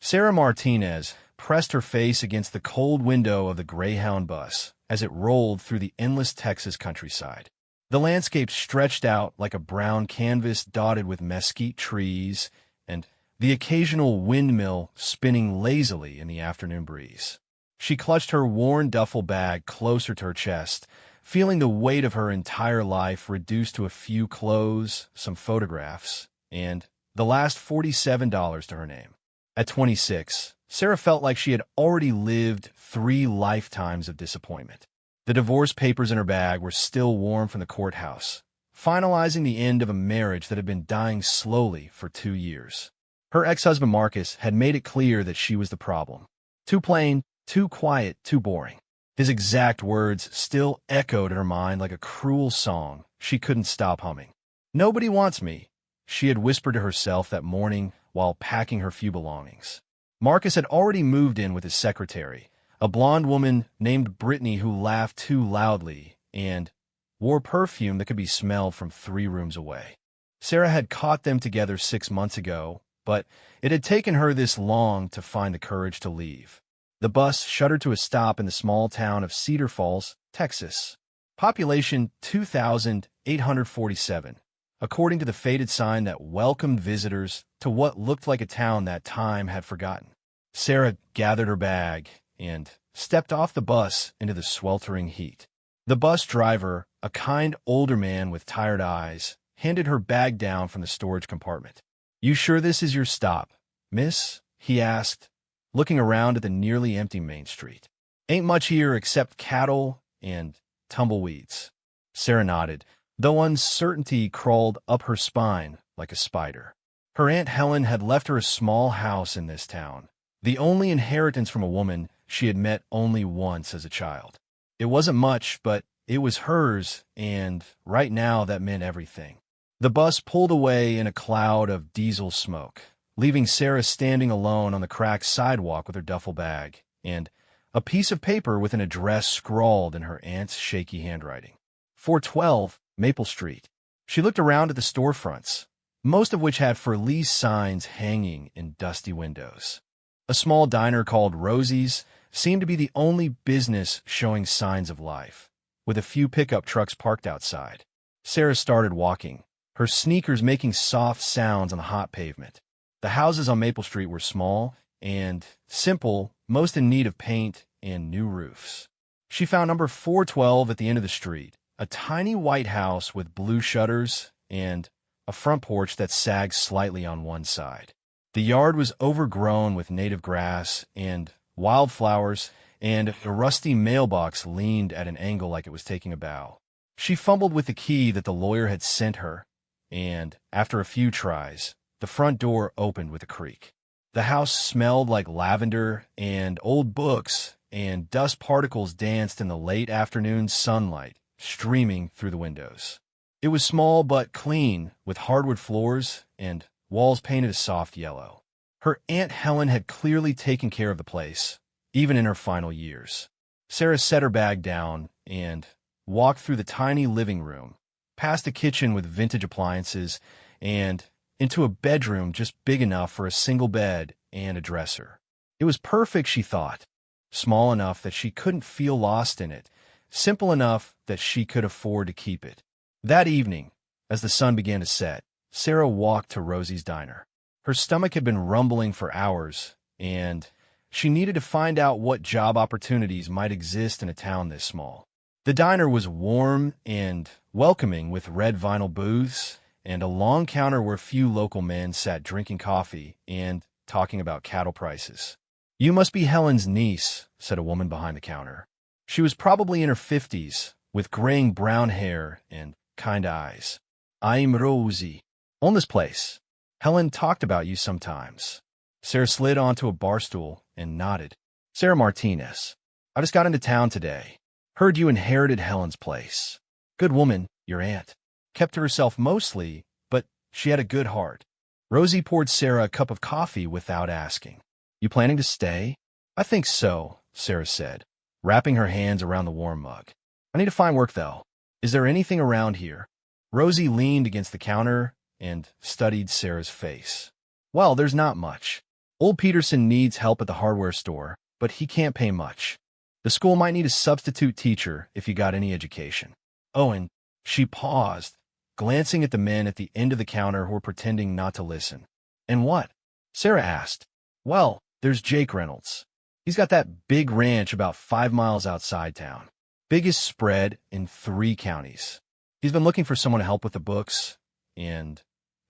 Sarah Martinez pressed her face against the cold window of the Greyhound bus as it rolled through the endless Texas countryside. The landscape stretched out like a brown canvas dotted with mesquite trees and the occasional windmill spinning lazily in the afternoon breeze. She clutched her worn duffel bag closer to her chest, feeling the weight of her entire life reduced to a few clothes, some photographs, and the last $47 to her name. At 26, Sarah felt like she had already lived 3 lifetimes of disappointment. The divorce papers in her bag were still warm from the courthouse, finalizing the end of a marriage that had been dying slowly for 2 years. Her ex-husband Marcus had made it clear that she was the problem. Too plain, too quiet, too boring. His exact words still echoed in her mind like a cruel song she couldn't stop humming. "Nobody wants me," she had whispered to herself that morning while packing her few belongings. Marcus had already moved in with his secretary, a blonde woman named Brittany who laughed too loudly and wore perfume that could be smelled from 3 rooms away. Sarah had caught them together 6 months ago, but it had taken her this long to find the courage to leave. The bus shuddered to a stop in the small town of Cedar Falls, Texas. Population 2,847, according to the faded sign that welcomed visitors to what looked like a town that time had forgotten. Sarah gathered her bag and stepped off the bus into the sweltering heat. The bus driver, a kind older man with tired eyes, handed her bag down from the storage compartment. "You sure this is your stop, miss?" he asked, looking around at the nearly empty Main Street. "Ain't much here except cattle and tumbleweeds." Sarah nodded, though uncertainty crawled up her spine like a spider. Her Aunt Helen had left her a small house in this town, the only inheritance from a woman she had met only once as a child. It wasn't much, but it was hers, and right now that meant everything. The bus pulled away in a cloud of diesel smoke, leaving Sarah standing alone on the cracked sidewalk with her duffel bag and a piece of paper with an address scrawled in her aunt's shaky handwriting. 412 Maple Street. She looked around at the storefronts, most of which had for lease signs hanging in dusty windows. A small diner called Rosie's seemed to be the only business showing signs of life, with a few pickup trucks parked outside. Sarah started walking, her sneakers making soft sounds on the hot pavement. The houses on Maple Street were small and simple, most in need of paint and new roofs. She found number 412 at the end of the street, a tiny white house with blue shutters and a front porch that sagged slightly on one side. The yard was overgrown with native grass and wildflowers, and a rusty mailbox leaned at an angle like it was taking a bow. She fumbled with the key that the lawyer had sent her, and after a few tries, the front door opened with a creak. The house smelled like lavender and old books, and dust particles danced in the late afternoon sunlight streaming through the windows. It was small but clean, with hardwood floors and walls painted a soft yellow. Her Aunt Helen had clearly taken care of the place, even in her final years. Sarah set her bag down and walked through the tiny living room, past a kitchen with vintage appliances, and into a bedroom just big enough for a single bed and a dresser. It was perfect, she thought, small enough that she couldn't feel lost in it, simple enough that she could afford to keep it. That evening, as the sun began to set, Sarah walked to Rosie's diner. Her stomach had been rumbling for hours, and she needed to find out what job opportunities might exist in a town this small. The diner was warm and welcoming, with red vinyl booths and a long counter where a few local men sat drinking coffee and talking about cattle prices. "You must be Helen's niece," said a woman behind the counter. She was probably in her 50s, with graying brown hair and kind eyes. "I'm Rosie. Own this place. Helen talked about you sometimes." Sarah slid onto a bar stool and nodded. "Sarah Martinez. I just got into town today. Heard you inherited Helen's place. Good woman, your aunt. Kept to herself mostly, but she had a good heart." Rosie poured Sarah a cup of coffee without asking. "You planning to stay?" "I think so," Sarah said, wrapping her hands around the warm mug. "I need to find work, though. Is there anything around here?" Rosie leaned against the counter and studied Sarah's face. "Well, there's not much. Old Peterson needs help at the hardware store, but he can't pay much. The school might need a substitute teacher if you got any education. Oh, and she paused, glancing at the men at the end of the counter who were pretending not to listen. And what? Sarah asked. Well, there's Jake Reynolds. He's got that big ranch about 5 miles outside town. Biggest spread in 3 counties. He's been looking for someone to help with the books and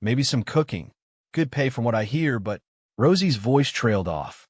maybe some cooking. Good pay from what I hear, but Rosie's voice trailed off.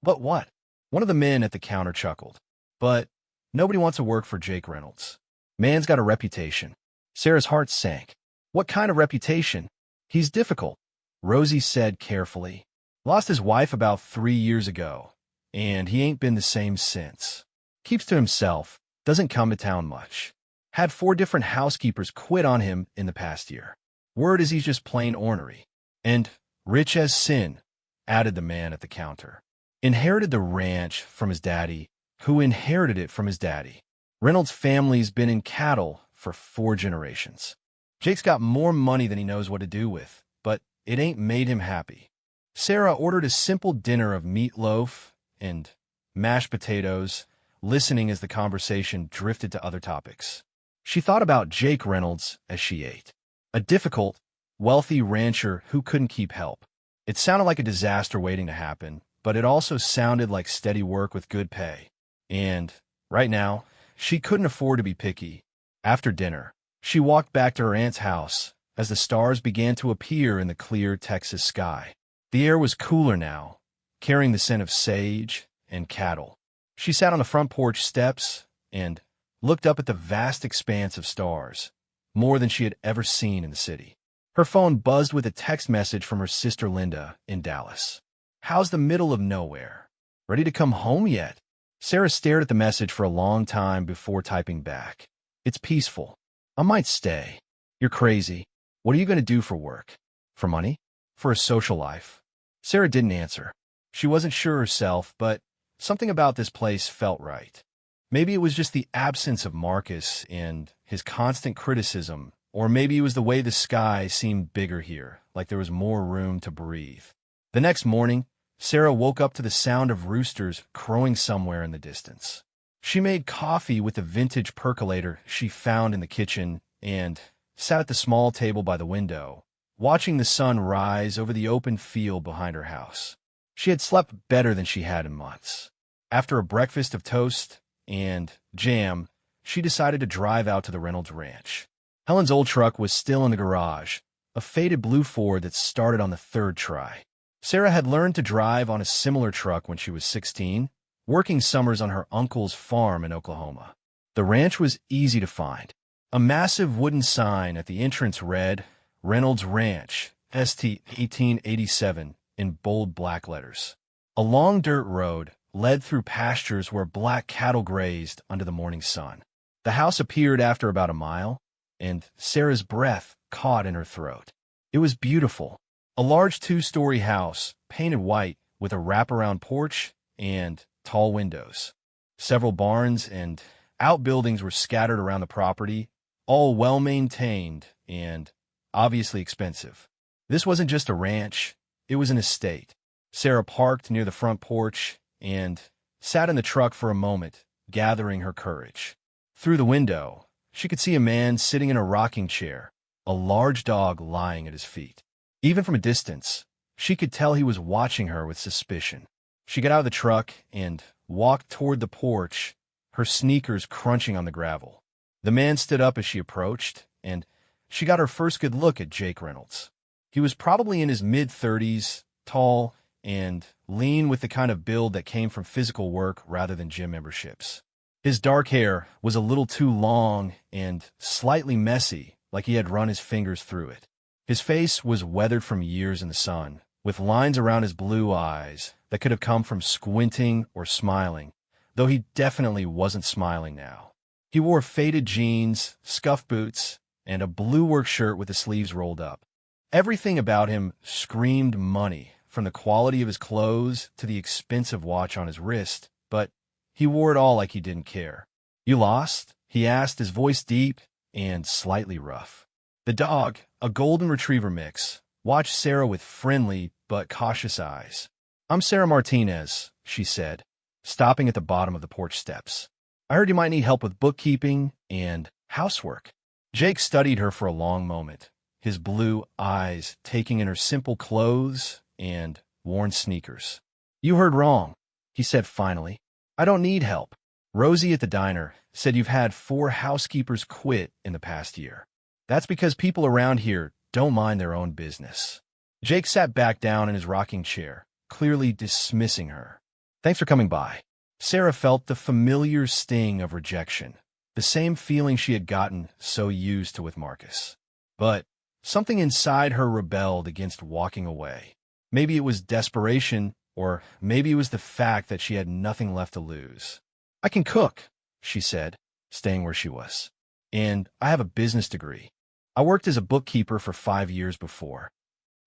But what? One of the men at the counter chuckled. But nobody wants to work for Jake Reynolds. Man's got a reputation. Sarah's heart sank. What kind of reputation? He's difficult, Rosie said carefully. Lost his wife about 3 years ago, and he ain't been the same since. Keeps to himself, doesn't come to town much. Had 4 different housekeepers quit on him in the past year. Word is he's just plain ornery. And rich as sin, added the man at the counter. Inherited the ranch from his daddy, who inherited it from his daddy. Reynolds' family's been in cattle for 4 generations. Jake's got more money than he knows what to do with, but it ain't made him happy. Sarah ordered a simple dinner of meatloaf and mashed potatoes, listening as the conversation drifted to other topics. She thought about Jake Reynolds as she ate. A difficult, wealthy rancher who couldn't keep help. It sounded like a disaster waiting to happen, but it also sounded like steady work with good pay. And, right now, she couldn't afford to be picky. After dinner, she walked back to her aunt's house as the stars began to appear in the clear Texas sky. The air was cooler now, carrying the scent of sage and cattle. She sat on the front porch steps and looked up at the vast expanse of stars, more than she had ever seen in the city. Her phone buzzed with a text message from her sister Linda in Dallas. How's the middle of nowhere? Ready to come home yet? Sarah stared at the message for a long time before typing back. It's peaceful. I might stay. You're crazy. What are you going to do for work? For money? For a social life? Sarah didn't answer. She wasn't sure herself, but something about this place felt right. Maybe it was just the absence of Marcus and his constant criticism, or maybe it was the way the sky seemed bigger here, like there was more room to breathe. The next morning, Sarah woke up to the sound of roosters crowing somewhere in the distance. She made coffee with the vintage percolator she found in the kitchen and sat at the small table by the window, watching the sun rise over the open field behind her house. She had slept better than she had in months. After a breakfast of toast and jam, she decided to drive out to the Reynolds ranch. Helen's old truck was still in the garage, a faded blue Ford that started on the 3rd try. Sarah had learned to drive on a similar truck when she was 16, working summers on her uncle's farm in Oklahoma. The ranch was easy to find. A massive wooden sign at the entrance read, Reynolds Ranch, St. 1887, in bold black letters. A long dirt road led through pastures where black cattle grazed under the morning sun. The house appeared after about a mile, and Sarah's breath caught in her throat. It was beautiful. A large 2-story house, painted white, with a wraparound porch and tall windows. Several barns and outbuildings were scattered around the property, all well-maintained and obviously expensive. This wasn't just a ranch, it was an estate. Sarah parked near the front porch and sat in the truck for a moment, gathering her courage. Through the window, she could see a man sitting in a rocking chair, a large dog lying at his feet. Even from a distance, she could tell he was watching her with suspicion. She got out of the truck and walked toward the porch, her sneakers crunching on the gravel. The man stood up as she approached, and she got her first good look at Jake Reynolds. He was probably in his mid-30s, tall and lean, with the kind of build that came from physical work rather than gym memberships. His dark hair was a little too long and slightly messy, like he had run his fingers through it. His face was weathered from years in the sun, with lines around his blue eyes that could have come from squinting or smiling, though he definitely wasn't smiling now. He wore faded jeans, scuffed boots, and a blue work shirt with the sleeves rolled up. Everything about him screamed money, from the quality of his clothes to the expensive watch on his wrist, but he wore it all like he didn't care. "You lost?" he asked, his voice deep and slightly rough. The dog, a golden retriever mix, watched Sarah with friendly but cautious eyes. I'm Sarah Martinez, she said, stopping at the bottom of the porch steps. I heard you might need help with bookkeeping and housework. Jake studied her for a long moment, his blue eyes taking in her simple clothes and worn sneakers. You heard wrong, he said finally. I don't need help. Rosie at the diner said you've had 4 housekeepers quit in the past year. That's because people around here don't mind their own business. Jake sat back down in his rocking chair, clearly dismissing her. Thanks for coming by. Sarah felt the familiar sting of rejection, the same feeling she had gotten so used to with Marcus. But something inside her rebelled against walking away. Maybe it was desperation, or maybe it was the fact that she had nothing left to lose. I can cook, she said, staying where she was. And I have a business degree. I worked as a bookkeeper for 5 years before.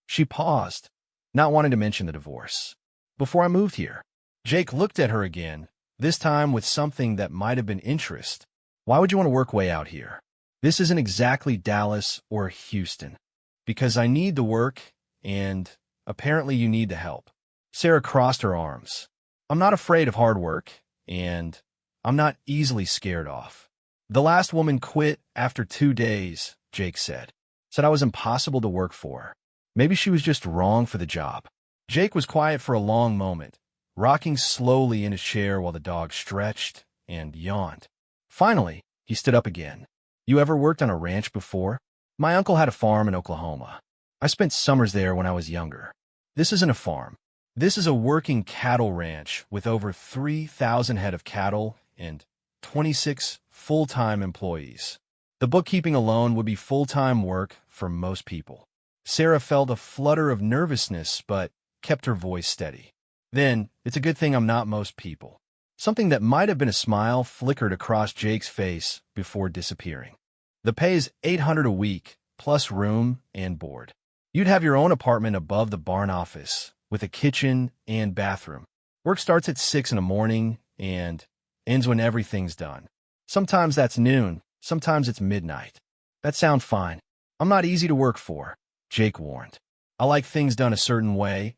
She paused, not wanting to mention the divorce. Before I moved here. Jake looked at her again, this time with something that might have been interest. Why would you want to work way out here? This isn't exactly Dallas or Houston. Because I need the work, and apparently you need the help. Sarah crossed her arms. I'm not afraid of hard work, and I'm not easily scared off. The last woman quit after 2 days, Jake said. Said I was impossible to work for. Maybe she was just wrong for the job. Jake was quiet for a long moment, rocking slowly in his chair while the dog stretched and yawned. Finally, he stood up again. You ever worked on a ranch before? My uncle had a farm in Oklahoma. I spent summers there when I was younger. This isn't a farm. This is a working cattle ranch with over 3,000 head of cattle and 26 full-time employees. The bookkeeping alone would be full-time work for most people. Sarah felt a flutter of nervousness but kept her voice steady. Then, it's a good thing I'm not most people. Something that might have been a smile flickered across Jake's face before disappearing. The pay is $800 a week, plus room and board. You'd have your own apartment above the barn office, with a kitchen and bathroom. Work starts at 6 in the morning and ends when everything's done. Sometimes that's noon, sometimes it's midnight. That sounds fine. I'm not easy to work for, Jake warned. I like things done a certain way,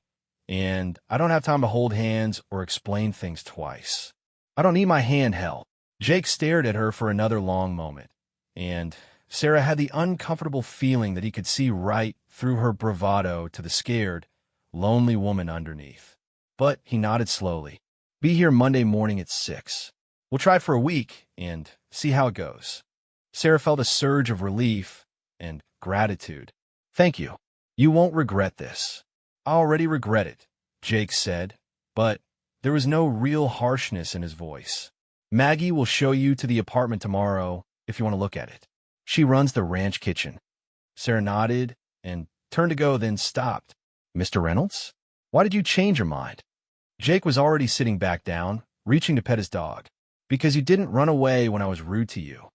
and I don't have time to hold hands or explain things twice. I don't need my hand held. Jake stared at her for another long moment, and Sarah had the uncomfortable feeling that he could see right through her bravado to the scared, lonely woman underneath. But he nodded slowly. Be here Monday morning at 6. We'll try for a week and see how it goes. Sarah felt a surge of relief and gratitude. Thank you. You won't regret this. I already regret it, Jake said, but there was no real harshness in his voice. Maggie will show you to the apartment tomorrow if you want to look at it. She runs the ranch kitchen. Sarah nodded and turned to go, then stopped. Mr. Reynolds? Why did you change your mind? Jake was already sitting back down, reaching to pet his dog. Because you didn't run away when I was rude to you.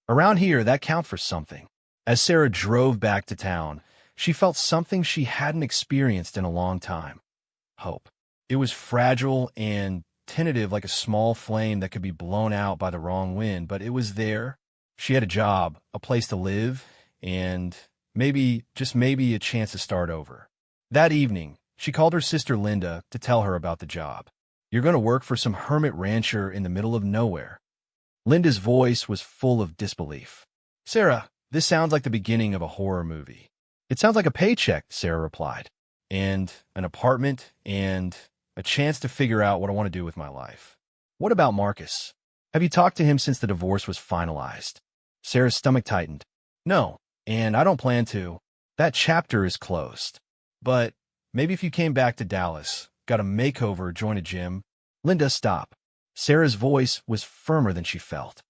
Around here, that counts for something. As Sarah drove back to town, she felt something she hadn't experienced in a long time. Hope. It was fragile and tentative like a small flame that could be blown out by the wrong wind, but it was there. She had a job, a place to live, and maybe, just maybe, a chance to start over. That evening, she called her sister Linda to tell her about the job. You're going to work for some hermit rancher in the middle of nowhere. Linda's voice was full of disbelief. Sarah, this sounds like the beginning of a horror movie. It sounds like a paycheck, Sarah replied. And an apartment and a chance to figure out what I want to do with my life. What about Marcus? Have you talked to him since the divorce was finalized? Sarah's stomach tightened. No, and I don't plan to. That chapter is closed. But maybe if you came back to Dallas, got a makeover, join a gym. Linda, stop. Sarah's voice was firmer than she felt.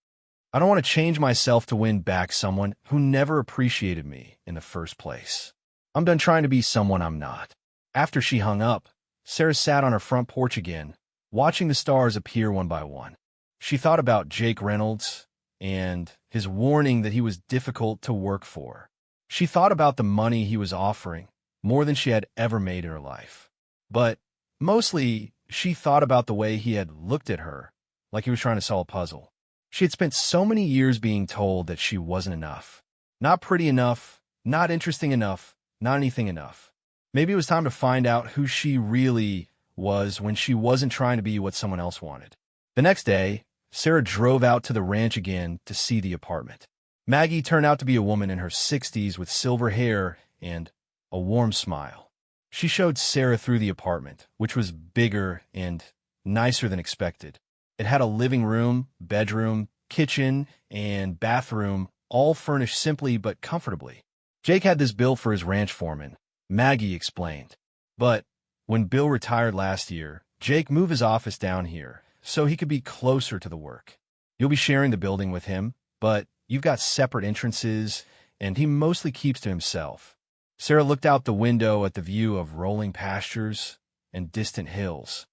I don't want to change myself to win back someone who never appreciated me in the first place. I'm done trying to be someone I'm not. After she hung up, Sarah sat on her front porch again, watching the stars appear one by one. She thought about Jake Reynolds and his warning that he was difficult to work for. She thought about the money he was offering, more than she had ever made in her life. But mostly, she thought about the way he had looked at her, like he was trying to solve a puzzle. She had spent so many years being told that she wasn't enough. Not pretty enough, not interesting enough, not anything enough. Maybe it was time to find out who she really was when she wasn't trying to be what someone else wanted. The next day, Sarah drove out to the ranch again to see the apartment. Maggie turned out to be a woman in her 60s with silver hair and a warm smile. She showed Sarah through the apartment, which was bigger and nicer than expected. It had a living room, bedroom, kitchen, and bathroom, all furnished simply but comfortably. Jake had this built for his ranch foreman, Maggie explained. But when Bill retired last year, Jake moved his office down here so he could be closer to the work. You'll be sharing the building with him, but you've got separate entrances, and he mostly keeps to himself. Sarah looked out the window at the view of rolling pastures and distant hills.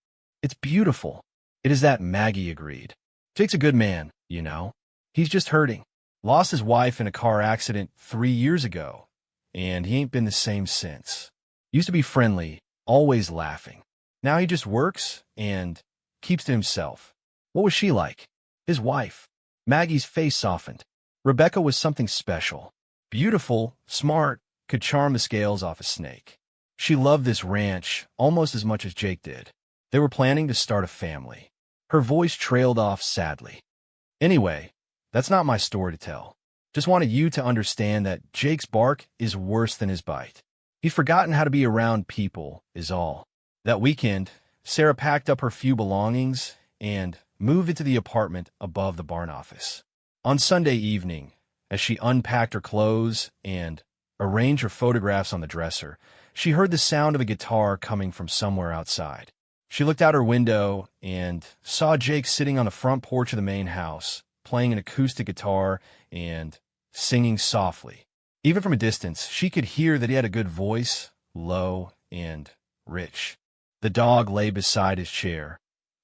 It's beautiful. It is that, Maggie agreed. Jake's a good man, you know. He's just hurting. Lost his wife in a car accident 3 years ago, and he ain't been the same since. Used to be friendly, always laughing. Now he just works and keeps to himself. What was she like? His wife. Maggie's face softened. Rebecca was something special. Beautiful, smart, could charm the scales off a snake. She loved this ranch almost as much as Jake did. They were planning to start a family. Her voice trailed off sadly. Anyway, that's not my story to tell. Just wanted you to understand that Jake's bark is worse than his bite. He's forgotten how to be around people, is all. That weekend, Sarah packed up her few belongings and moved into the apartment above the barn office. On Sunday evening, as she unpacked her clothes and arranged her photographs on the dresser, she heard the sound of a guitar coming from somewhere outside. She looked out her window and saw Jake sitting on the front porch of the main house, playing an acoustic guitar and singing softly. Even from a distance, she could hear that he had a good voice, low and rich. The dog lay beside his chair,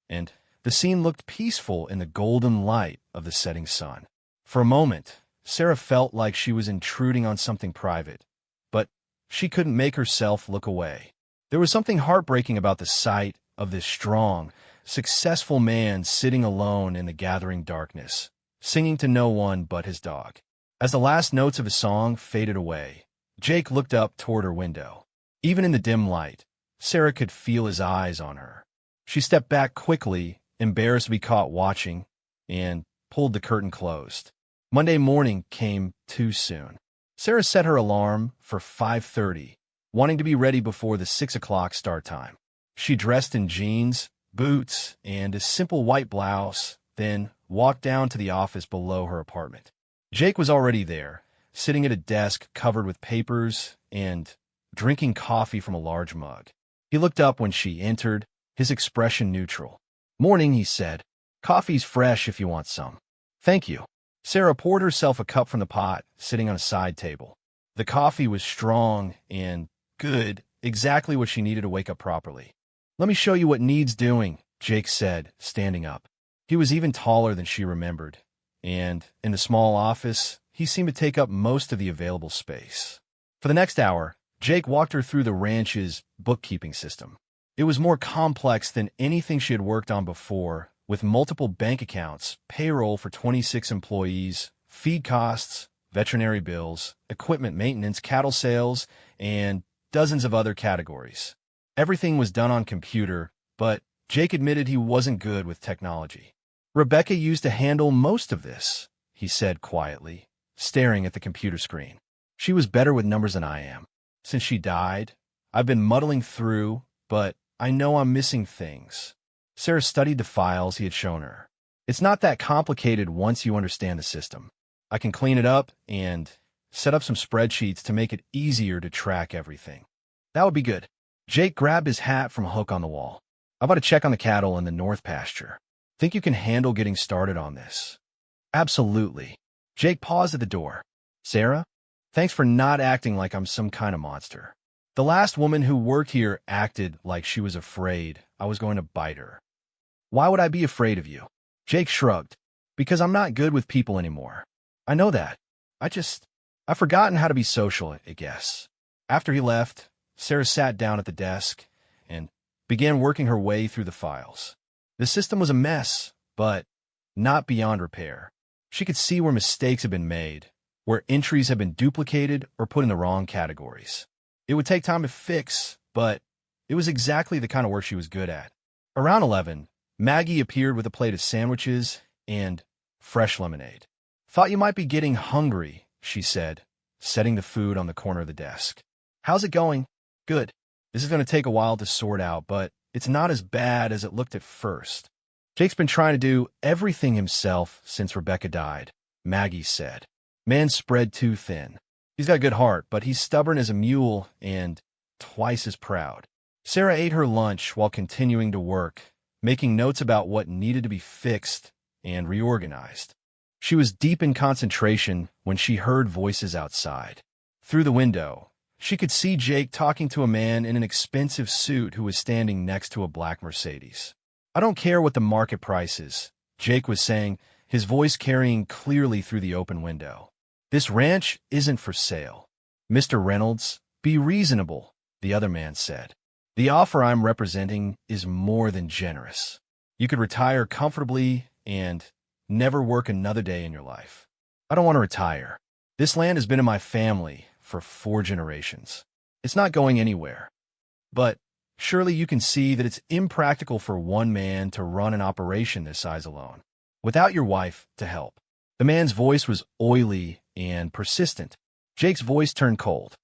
and the scene looked peaceful in the golden light of the setting sun. For a moment, Sarah felt like she was intruding on something private, but she couldn't make herself look away. There was something heartbreaking about the sight of this strong, successful man sitting alone in the gathering darkness, singing to no one but his dog. As the last notes of his song faded away, Jake looked up toward her window. Even in the dim light, Sarah could feel his eyes on her. She stepped back quickly, embarrassed to be caught watching, and pulled the curtain closed. Monday morning came too soon. Sarah set her alarm for 5:30, wanting to be ready before the 6 o'clock start time. She dressed in jeans, boots, and a simple white blouse, then walked down to the office below her apartment. Jake was already there, sitting at a desk covered with papers and drinking coffee from a large mug. He looked up when she entered, his expression neutral. "Morning," he said. "Coffee's fresh if you want some." "Thank you." Sarah poured herself a cup from the pot, sitting on a side table. The coffee was strong and good, exactly what she needed to wake up properly. "Let me show you what needs doing," Jake said, standing up. He was even taller than she remembered, and in the small office, he seemed to take up most of the available space. For the next hour, Jake walked her through the ranch's bookkeeping system. It was more complex than anything she had worked on before, with multiple bank accounts, payroll for 26 employees, feed costs, veterinary bills, equipment maintenance, cattle sales, and dozens of other categories. Everything was done on computer, but Jake admitted he wasn't good with technology. "Rebecca used to handle most of this," he said quietly, staring at the computer screen. "She was better with numbers than I am. Since she died, I've been muddling through, but I know I'm missing things." Sarah studied the files he had shown her. "It's not that complicated once you understand the system. I can clean it up and set up some spreadsheets to make it easier to track everything." "That would be good." Jake grabbed his hat from a hook on the wall. "How about a check on the cattle in the north pasture? Think you can handle getting started on this?" "Absolutely." Jake paused at the door. "Sarah, thanks for not acting like I'm some kind of monster. The last woman who worked here acted like she was afraid I was going to bite her." "Why would I be afraid of you?" Jake shrugged. "Because I'm not good with people anymore. I know that. I've forgotten how to be social, I guess." After he left, Sarah sat down at the desk and began working her way through the files. The system was a mess, but not beyond repair. She could see where mistakes had been made, where entries had been duplicated or put in the wrong categories. It would take time to fix, but It was exactly the kind of work she was good at. Around 11, Maggie appeared with a plate of sandwiches and fresh lemonade. "Thought you might be getting hungry," she said, setting the food on the corner of the desk. "How's it going?" "Good. This is going to take a while to sort out, but it's not as bad as it looked at first." "Jake's been trying to do everything himself since Rebecca died," Maggie said. "Man's spread too thin. He's got a good heart, but he's stubborn as a mule and twice as proud." Sarah ate her lunch while continuing to work, making notes about what needed to be fixed and reorganized. She was deep in concentration when she heard voices outside. Through the window, she could see Jake talking to a man in an expensive suit who was standing next to a black Mercedes. "I don't care what the market price is," Jake was saying, his voice carrying clearly through the open window. "This ranch isn't for sale." "Mr. Reynolds, be reasonable," the other man said. "The offer I'm representing is more than generous. You could retire comfortably and never work another day in your life." "I don't want to retire. This land has been in my family for 4 generations. It's not going anywhere. But surely you can see that it's impractical for one man to run an operation this size alone, without your wife to help." The man's voice was oily and persistent. Jake's voice turned cold.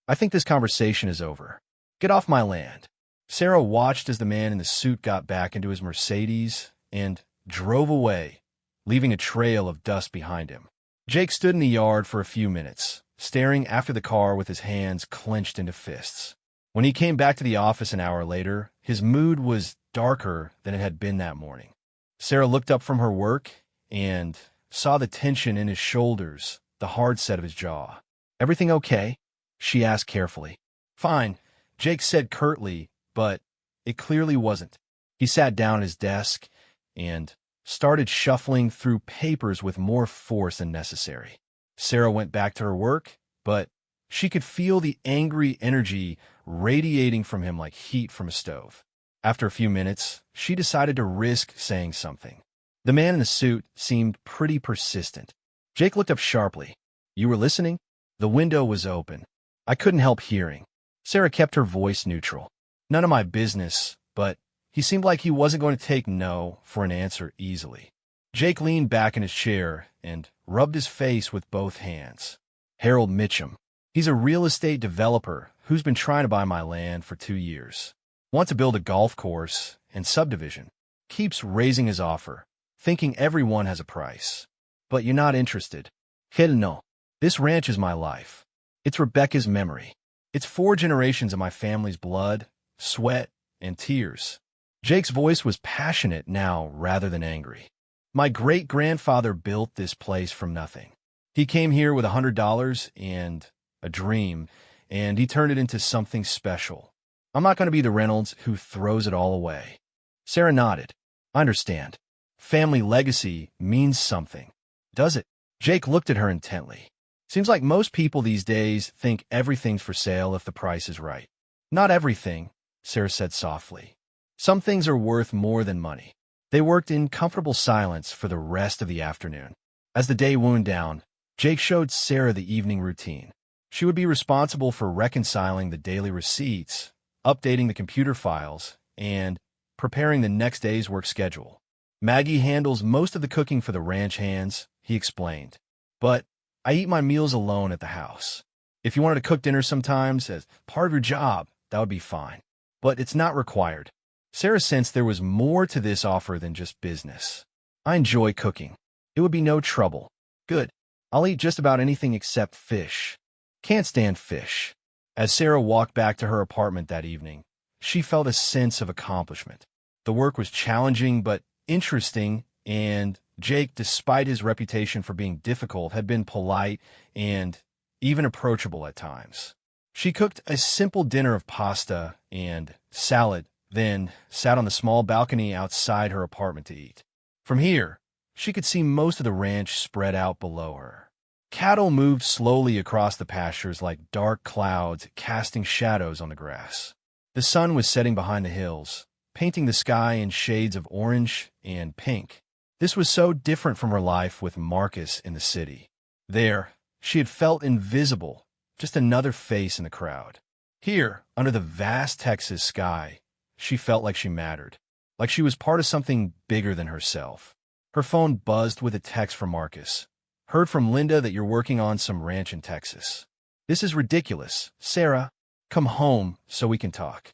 "I think this conversation is over. Get off my land." Sarah watched as the man in the suit got back into his Mercedes and drove away, leaving a trail of dust behind him. Jake stood in the yard for a few minutes, staring after the car with his hands clenched into fists. When he came back to the office an hour later, his mood was darker than it had been that morning. Sarah looked up from her work and saw the tension in his shoulders, the hard set of his jaw. "Everything okay?" she asked carefully. "Fine," Jake said curtly, but it clearly wasn't. He sat down at his desk and started shuffling through papers with more force than necessary. Sarah went back to her work, but she could feel the angry energy radiating from him like heat from a stove. After a few minutes, she decided to risk saying something. The man in the suit seemed pretty persistent. Jake looked up sharply. "You were listening?" The window was open. "I couldn't help hearing." Sarah kept her voice neutral. "None of my business," but he seemed like he wasn't going to take no for an answer easily. Jake leaned back in his chair and rubbed his face with both hands. "Harold Mitchum. He's a real estate developer who's been trying to buy my land for 2 years. Wants to build a golf course and subdivision. Keeps raising his offer, thinking everyone has a price. But you're not interested." "Hell no. This ranch is my life. It's Rebecca's memory. It's 4 generations of my family's blood, sweat, and tears." Jake's voice was passionate now rather than angry. "My great-grandfather built this place from nothing. He came here with $100 and a dream, and he turned it into something special. I'm not going to be the Reynolds who throws it all away." Sarah nodded. "I understand. Family legacy means something. Does it?" Jake looked at her intently. "Seems like most people these days think everything's for sale if the price is right." "Not everything," Sarah said softly. "Some things are worth more than money." They worked in comfortable silence for the rest of the afternoon. As the day wound down, Jake showed Sarah the evening routine. She would be responsible for reconciling the daily receipts, updating the computer files, and preparing the next day's work schedule. "Maggie handles most of the cooking for the ranch hands," he explained. "But I eat my meals alone at the house. If you wanted to cook dinner sometimes as part of your job, that would be fine. But it's not required." Sarah sensed there was more to this offer than just business. "I enjoy cooking. It would be no trouble." "Good. I'll eat just about anything except fish." "Can't stand fish." As Sarah walked back to her apartment that evening, she felt a sense of accomplishment. The work was challenging but interesting, and Jake, despite his reputation for being difficult, had been polite and even approachable at times. She cooked a simple dinner of pasta and salad, then sat on the small balcony outside her apartment to eat. From here, she could see most of the ranch spread out below her. Cattle moved slowly across the pastures like dark clouds casting shadows on the grass. The sun was setting behind the hills, painting the sky in shades of orange and pink. This was so different from her life with Marcus in the city. There, she had felt invisible, just another face in the crowd. Here, under the vast Texas sky, she felt like she mattered, like she was part of something bigger than herself. Her phone buzzed with a text from Marcus. Heard from Linda that you're working on some ranch in Texas. This is ridiculous. Sarah, come home so we can talk.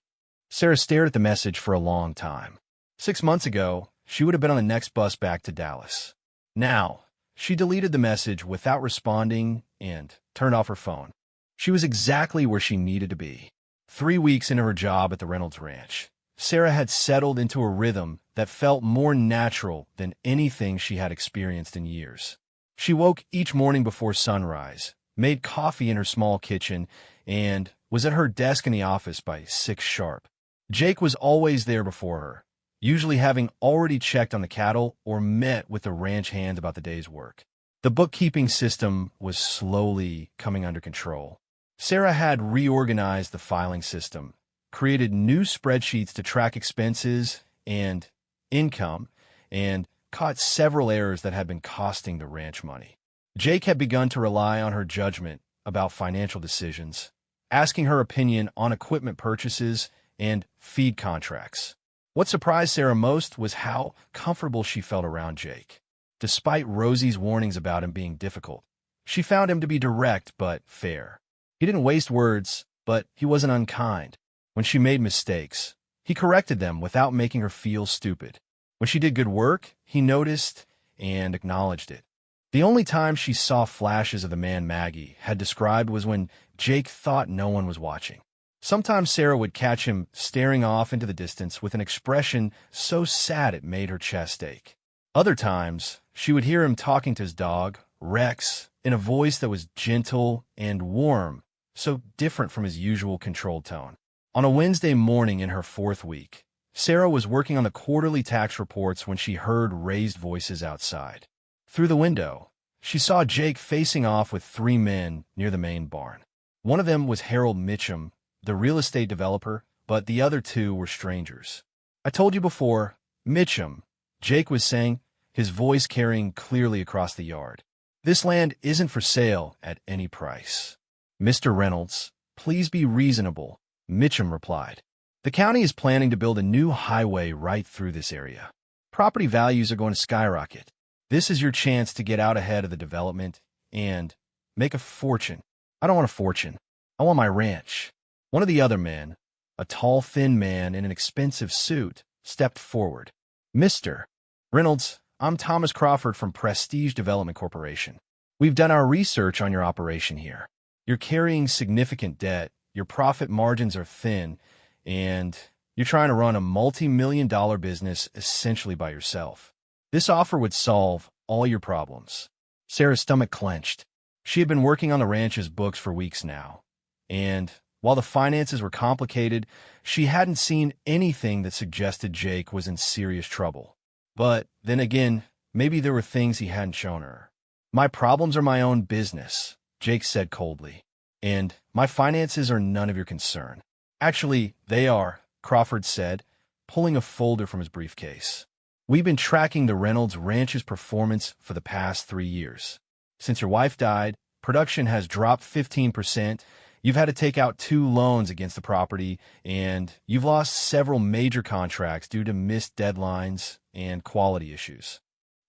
Sarah stared at the message for a long time. 6 months ago, she would have been on the next bus back to Dallas. Now, she deleted the message without responding and turned off her phone. She was exactly where she needed to be. 3 weeks into her job at the Reynolds Ranch, Sarah had settled into a rhythm that felt more natural than anything she had experienced in years. She woke each morning before sunrise, made coffee in her small kitchen, and was at her desk in the office by 6 sharp. Jake was always there before her, usually having already checked on the cattle or met with the ranch hand about the day's work. The bookkeeping system was slowly coming under control. Sarah had reorganized the filing system, created new spreadsheets to track expenses and income, and caught several errors that had been costing the ranch money. Jake had begun to rely on her judgment about financial decisions, asking her opinion on equipment purchases and feed contracts. What surprised Sarah most was how comfortable she felt around Jake. Despite Rosie's warnings about him being difficult, she found him to be direct but fair. He didn't waste words, but he wasn't unkind. When she made mistakes, he corrected them without making her feel stupid. When she did good work, he noticed and acknowledged it. The only time she saw flashes of the man Maggie had described was when Jake thought no one was watching. Sometimes Sarah would catch him staring off into the distance with an expression so sad it made her chest ache. Other times, she would hear him talking to his dog, Rex, in a voice that was gentle and warm, so different from his usual controlled tone. On a Wednesday morning in her 4th week, Sarah was working on the quarterly tax reports when she heard raised voices outside. Through the window, she saw Jake facing off with 3 men near the main barn. One of them was Harold Mitchum, the real estate developer, but the other 2 were strangers. "I told you before, Mitchum," Jake was saying, his voice carrying clearly across the yard. "This land isn't for sale at any price." "Mr. Reynolds, please be reasonable," Mitchum replied. "The county is planning to build a new highway right through this area. Property values are going to skyrocket. This is your chance to get out ahead of the development and make a fortune." "I don't want a fortune. I want my ranch." One of the other men, a tall, thin man in an expensive suit, stepped forward. "Mr. Reynolds, I'm Thomas Crawford from Prestige Development Corporation. We've done our research on your operation here. You're carrying significant debt, your profit margins are thin, and you're trying to run a multi-million-dollar business essentially by yourself. This offer would solve all your problems." Sarah's stomach clenched. She had been working on the ranch's books for weeks now, and while the finances were complicated, she hadn't seen anything that suggested Jake was in serious trouble. But then again, maybe there were things he hadn't shown her. "My problems are my own business," Jake said coldly, "and my finances are none of your concern." "Actually, they are," Crawford said, pulling a folder from his briefcase. "We've been tracking the Reynolds Ranch's performance for the past 3 years. Since your wife died, production has dropped 15%. You've had to take out 2 loans against the property, and you've lost several major contracts due to missed deadlines and quality issues."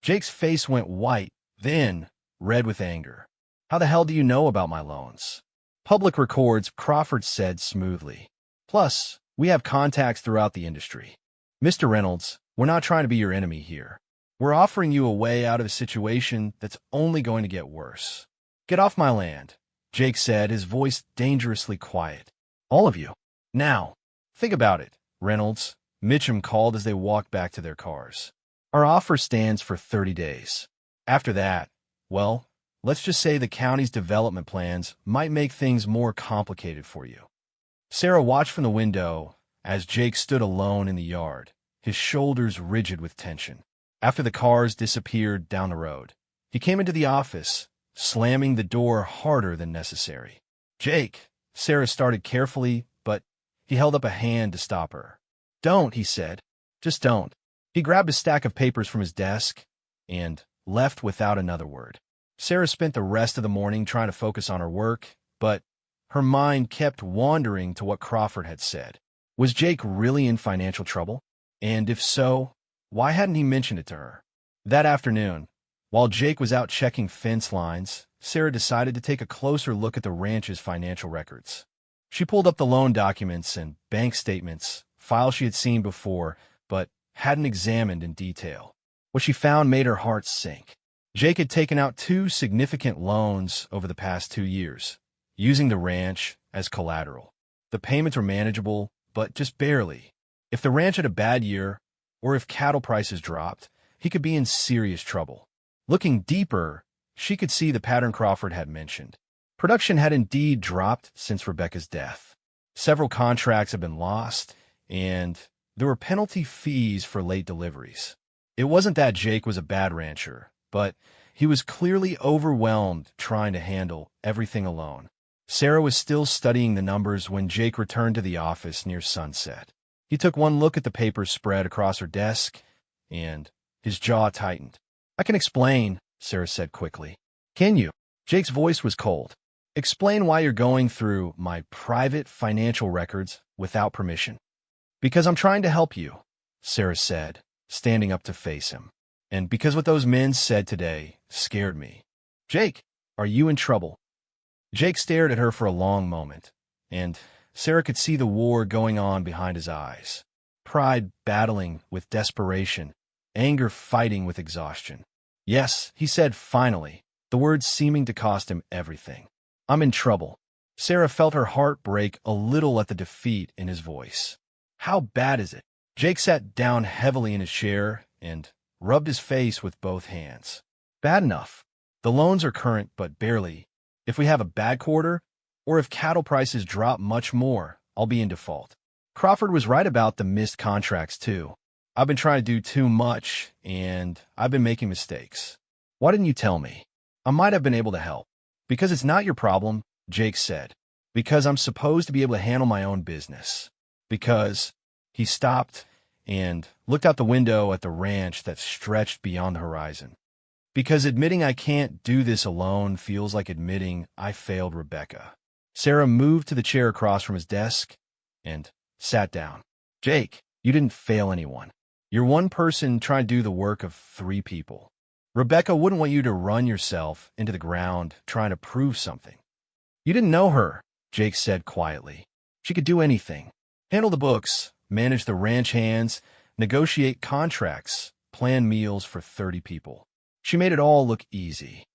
Jake's face went white, then red with anger. "How the hell do you know about my loans?" "Public records," Crawford said smoothly. "Plus, we have contacts throughout the industry. Mr. Reynolds, we're not trying to be your enemy here. We're offering you a way out of a situation that's only going to get worse. Get off my land," Jake said, his voice dangerously quiet. "All of you. Now, think about it, Reynolds," Mitchum called as they walked back to their cars. "Our offer stands for 30 days. After that, well, let's just say the county's development plans might make things more complicated for you." Sarah watched from the window as Jake stood alone in the yard, his shoulders rigid with tension. After the cars disappeared down the road, he came into the office, slamming the door harder than necessary. "Jake," Sarah started carefully, but he held up a hand to stop her. "Don't," he said. "Just don't." He grabbed a stack of papers from his desk and left without another word. Sarah spent the rest of the morning trying to focus on her work, but Her mind kept wandering to what Crawford had said. Was Jake really in financial trouble? And if so, why hadn't he mentioned it to her? That afternoon, while Jake was out checking fence lines, Sarah decided to take a closer look at the ranch's financial records. She pulled up the loan documents and bank statements, files she had seen before, but hadn't examined in detail. What she found made her heart sink. Jake had taken out 2 significant loans over the past 2 years, using the ranch as collateral. The payments were manageable, but just barely. If the ranch had a bad year, or if cattle prices dropped, he could be in serious trouble. Looking deeper, she could see the pattern Crawford had mentioned. Production had indeed dropped since Rebecca's death. Several contracts had been lost, and there were penalty fees for late deliveries. It wasn't that Jake was a bad rancher, but he was clearly overwhelmed trying to handle everything alone. Sarah was still studying the numbers when Jake returned to the office near sunset. He took one look at the papers spread across her desk, and his jaw tightened. "I can explain," Sarah said quickly. "Can you?" Jake's voice was cold. "Explain why you're going through my private financial records without permission." "Because I'm trying to help you," Sarah said, standing up to face him. "And because what those men said today scared me." "Jake, are you in trouble?" Jake stared at her for a long moment, and Sarah could see the war going on behind his eyes. Pride battling with desperation, anger fighting with exhaustion. "Yes," he said finally, the words seeming to cost him everything. "I'm in trouble." Sarah felt her heart break a little at the defeat in his voice. "How bad is it?" Jake sat down heavily in his chair and rubbed his face with both hands. "Bad enough. The loans are current, but barely. If we have a bad quarter, or if cattle prices drop much more, I'll be in default." Crawford was right about the missed contracts, too. "I've been trying to do too much, and I've been making mistakes." "Why didn't you tell me? I might have been able to help." "Because it's not your problem," Jake said. "Because I'm supposed to be able to handle my own business. Because—" He stopped and looked out the window at the ranch that stretched beyond the horizon. "Because admitting I can't do this alone feels like admitting I failed Rebecca." Sarah moved to the chair across from his desk and sat down. "Jake, you didn't fail anyone. You're one person trying to do the work of 3 people. Rebecca wouldn't want you to run yourself into the ground trying to prove something." "You didn't know her," Jake said quietly. "She could do anything. Handle the books, manage the ranch hands, negotiate contracts, plan meals for 30 people. She made it all look easy."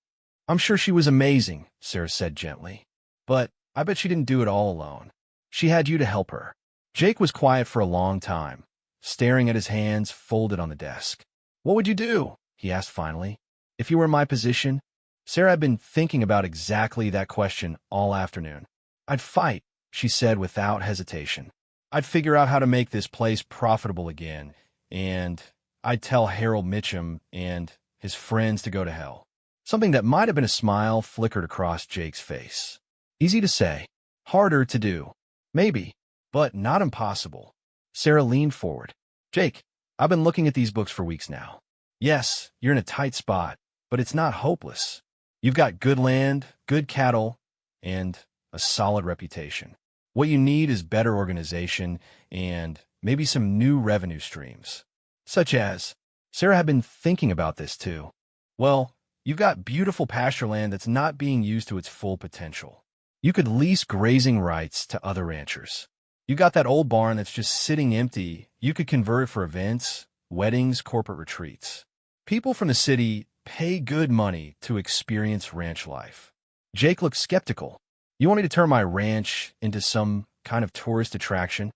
"I'm sure she was amazing," Sarah said gently. "But I bet she didn't do it all alone. She had you to help her." Jake was quiet for a long time, staring at his hands folded on the desk. "What would you do?" he asked finally. "If you were in my position?" Sarah had been thinking about exactly that question all afternoon. "I'd fight," she said without hesitation. "I'd figure out how to make this place profitable again, and I'd tell Harold Mitchum and his friends to go to hell." Something that might have been a smile flickered across Jake's face. Easy to say, harder to do. Maybe, but not impossible. Sarah leaned forward. "Jake, I've been looking at these books for weeks now. Yes, you're in a tight spot, but it's not hopeless. You've got good land, good cattle, and a solid reputation. What you need is better organization and maybe some new revenue streams." "Such as?" Sarah had been thinking about this too. "Well, you've got beautiful pasture land that's not being used to its full potential. You could lease grazing rights to other ranchers. You got that old barn that's just sitting empty. You could convert it for events, weddings, corporate retreats. People from the city pay good money to experience ranch life." Jake looked skeptical. "You want me to turn my ranch into some kind of tourist attraction?"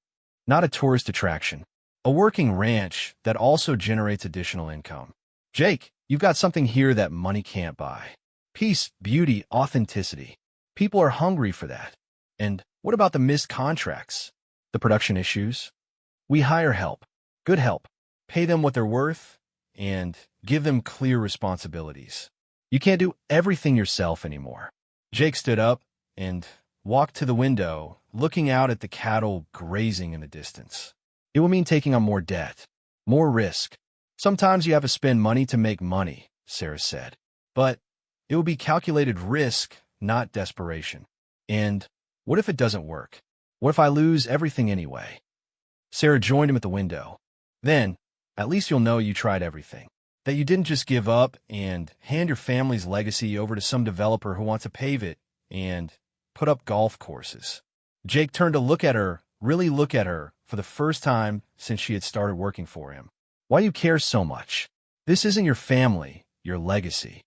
"Not a tourist attraction. A working ranch that also generates additional income." "Jake, you've got something here that money can't buy. Peace, beauty, authenticity. People are hungry for that. And what about the missed contracts? The production issues? We hire help, good help, pay them what they're worth, and give them clear responsibilities. You can't do everything yourself anymore." Jake stood up and walked to the window, looking out at the cattle grazing in the distance. "It will mean taking on more debt, more risk. Sometimes you have to spend money to make money," Sarah said. "But it will be calculated risk, not desperation. And What if it doesn't work? What if I lose everything anyway? Sarah joined him at the window. Then, at least you'll know you tried everything. That you didn't just give up and hand your family's legacy over to some developer who wants to pave it and put up golf courses. Jake turned to look at her, really look at her, for the first time since she had started working for him. Why do you care so much? This isn't your family, your legacy.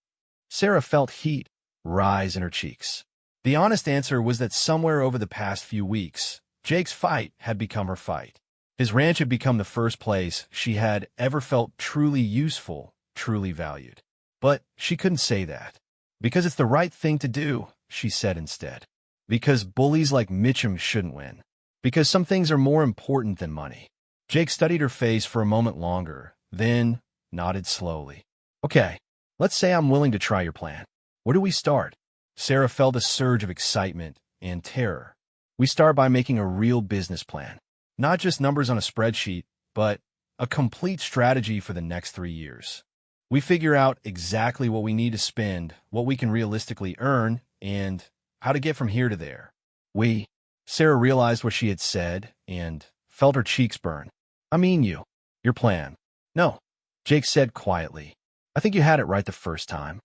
Sarah felt heat rise in her cheeks. The honest answer was that somewhere over the past few weeks, Jake's fight had become her fight. His ranch had become the first place she had ever felt truly useful, truly valued. But she couldn't say that. Because it's the right thing to do, she said instead. Because bullies like Mitchum shouldn't win. Because some things are more important than money. Jake studied her face for a moment longer, then nodded slowly. Okay, let's say I'm willing to try your plan. Where do we start? Sarah felt a surge of excitement and terror. We start by making a real business plan. Not just numbers on a spreadsheet, but a complete strategy for the next 3 years. We figure out exactly what we need to spend, what we can realistically earn, and how to get from here to there. Sarah realized what she had said and felt her cheeks burn. I mean you. Your plan. No, Jake said quietly. I think you had it right the first time.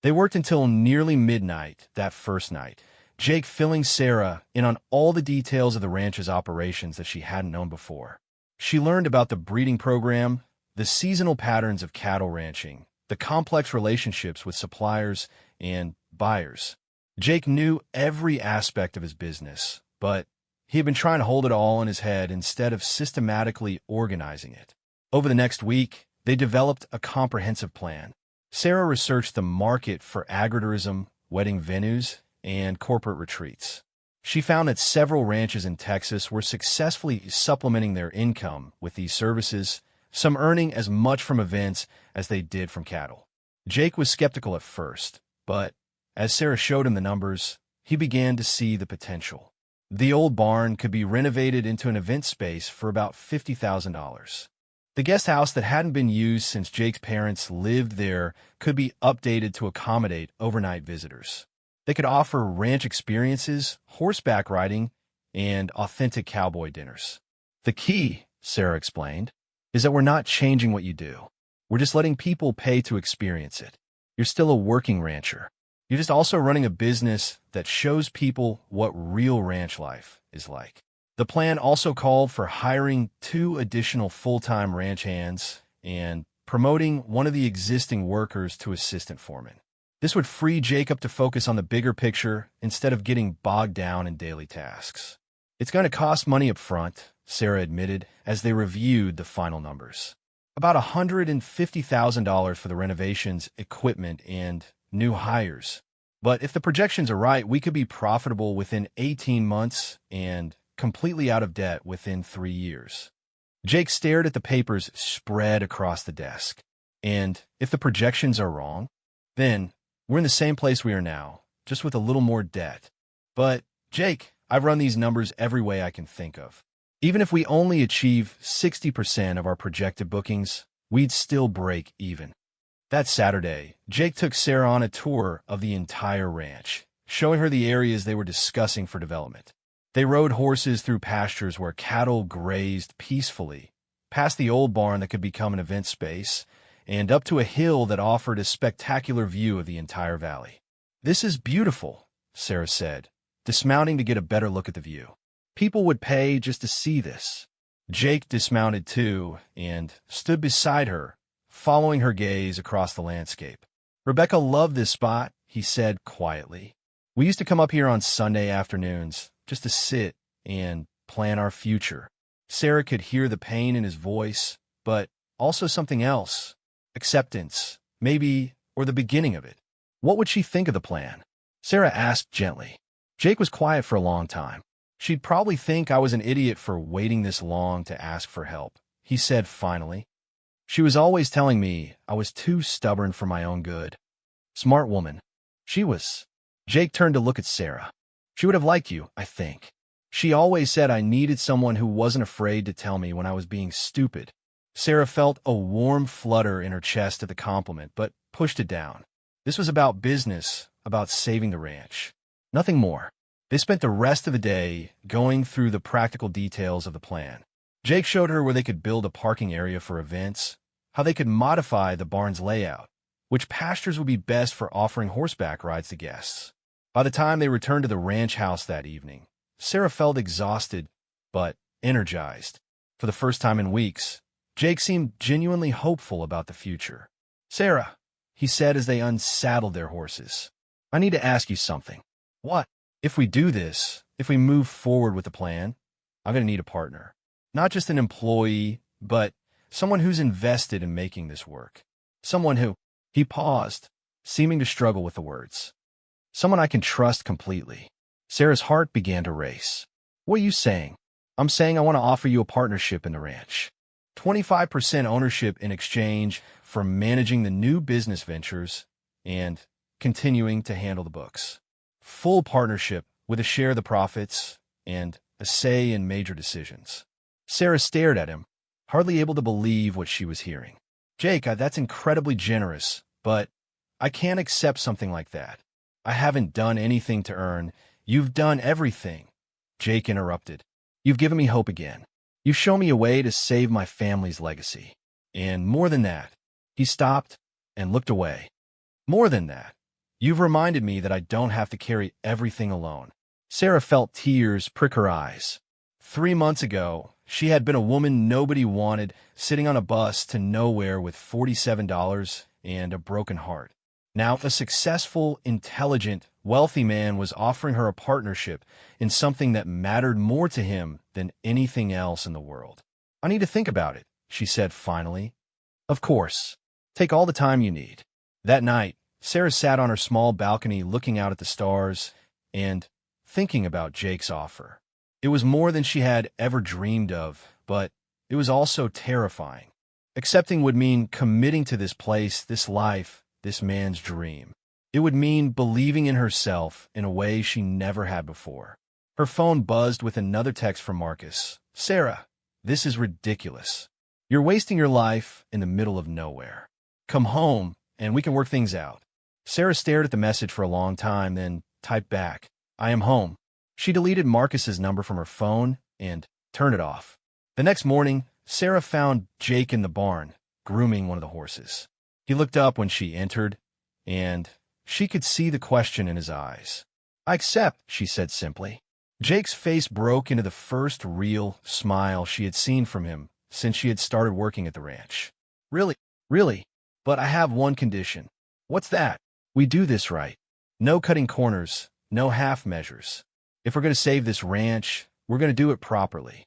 They worked until nearly midnight that first night, Jake filling Sarah in on all the details of the ranch's operations that she hadn't known before. She learned about the breeding program, the seasonal patterns of cattle ranching, the complex relationships with suppliers and buyers. Jake knew every aspect of his business, but he had been trying to hold it all in his head instead of systematically organizing it. Over the next week, they developed a comprehensive plan. Sarah researched the market for agritourism, wedding venues, and corporate retreats. She found that several ranches in Texas were successfully supplementing their income with these services, some earning as much from events as they did from cattle. Jake was skeptical at first, but as Sarah showed him the numbers, he began to see the potential. The old barn could be renovated into an event space for about $50,000. The guest house that hadn't been used since Jake's parents lived there could be updated to accommodate overnight visitors. They could offer ranch experiences, horseback riding, and authentic cowboy dinners. The key, Sarah explained, is that we're not changing what you do. We're just letting people pay to experience it. You're still a working rancher. You're just also running a business that shows people what real ranch life is like. The plan also called for hiring 2 additional full-time ranch hands and promoting one of the existing workers to assistant foreman. This would free Jake up to focus on the bigger picture instead of getting bogged down in daily tasks. It's going to cost money up front, Sarah admitted as they reviewed the final numbers. About $150,000 for the renovations, equipment, and new hires. But if the projections are right, we could be profitable within 18 months and completely out of debt within 3 years. Jake stared at the papers spread across the desk. And if the projections are wrong, then we're in the same place we are now, just with a little more debt. But, Jake, I've run these numbers every way I can think of. Even if we only achieve 60% of our projected bookings, we'd still break even. That Saturday, Jake took Sarah on a tour of the entire ranch, showing her the areas they were discussing for development. They rode horses through pastures where cattle grazed peacefully, past the old barn that could become an event space, and up to a hill that offered a spectacular view of the entire valley. This is beautiful, Sarah said, dismounting to get a better look at the view. People would pay just to see this. Jake dismounted too and stood beside her, following her gaze across the landscape. Rebecca loved this spot, he said quietly. We used to come up here on Sunday afternoons, just to sit and plan our future. Sarah could hear the pain in his voice, but also something else. Acceptance, maybe, or the beginning of it. What would she think of the plan? Sarah asked gently. Jake was quiet for a long time. She'd probably think I was an idiot for waiting this long to ask for help, he said finally. She was always telling me I was too stubborn for my own good. Smart woman. She was. Jake turned to look at Sarah. She would have liked you, I think. She always said I needed someone who wasn't afraid to tell me when I was being stupid. Sarah felt a warm flutter in her chest at the compliment, but pushed it down. This was about business, about saving the ranch. Nothing more. They spent the rest of the day going through the practical details of the plan. Jake showed her where they could build a parking area for events, how they could modify the barn's layout, which pastures would be best for offering horseback rides to guests. By the time they returned to the ranch house that evening, Sarah felt exhausted, but energized. For the first time in weeks, Jake seemed genuinely hopeful about the future. "Sarah," he said as they unsaddled their horses, "I need to ask you something." "What?" "If we do this, if we move forward with the plan, I'm going to need a partner. Not just an employee, but someone who's invested in making this work. Someone who—" He paused, seeming to struggle with the words. "Someone I can trust completely." Sarah's heart began to race. "What are you saying?" "I'm saying I want to offer you a partnership in the ranch. 25% ownership in exchange for managing the new business ventures and continuing to handle the books. Full partnership with a share of the profits and a say in major decisions." Sarah stared at him, hardly able to believe what she was hearing. "Jake, that's incredibly generous, but I can't accept something like that. I haven't done anything to earn—" "You've done everything," Jake interrupted. "You've given me hope again. You've shown me a way to save my family's legacy. And more than that," he stopped and looked away. "More than that, you've reminded me that I don't have to carry everything alone." Sarah felt tears prick her eyes. 3 months ago, she had been a woman nobody wanted, sitting on a bus to nowhere with $47 and a broken heart. Now, a successful, intelligent, wealthy man was offering her a partnership in something that mattered more to him than anything else in the world. "I need to think about it," she said finally. "Of course. Take all the time you need." That night, Sarah sat on her small balcony looking out at the stars and thinking about Jake's offer. It was more than she had ever dreamed of, but it was also terrifying. Accepting would mean committing to this place, this life, this man's dream. It would mean believing in herself in a way she never had before. Her phone buzzed with another text from Marcus. "Sarah, this is ridiculous. You're wasting your life in the middle of nowhere. Come home, and we can work things out." Sarah stared at the message for a long time, then typed back, "I am home." She deleted Marcus's number from her phone and turned it off. The next morning, Sarah found Jake in the barn, grooming one of the horses. He looked up when she entered, and she could see the question in his eyes. "I accept," she said simply. Jake's face broke into the first real smile she had seen from him since she had started working at the ranch. "Really? Really? But I have one condition." "What's that?" "We do this right. No cutting corners, no half measures. If we're going to save this ranch, we're going to do it properly."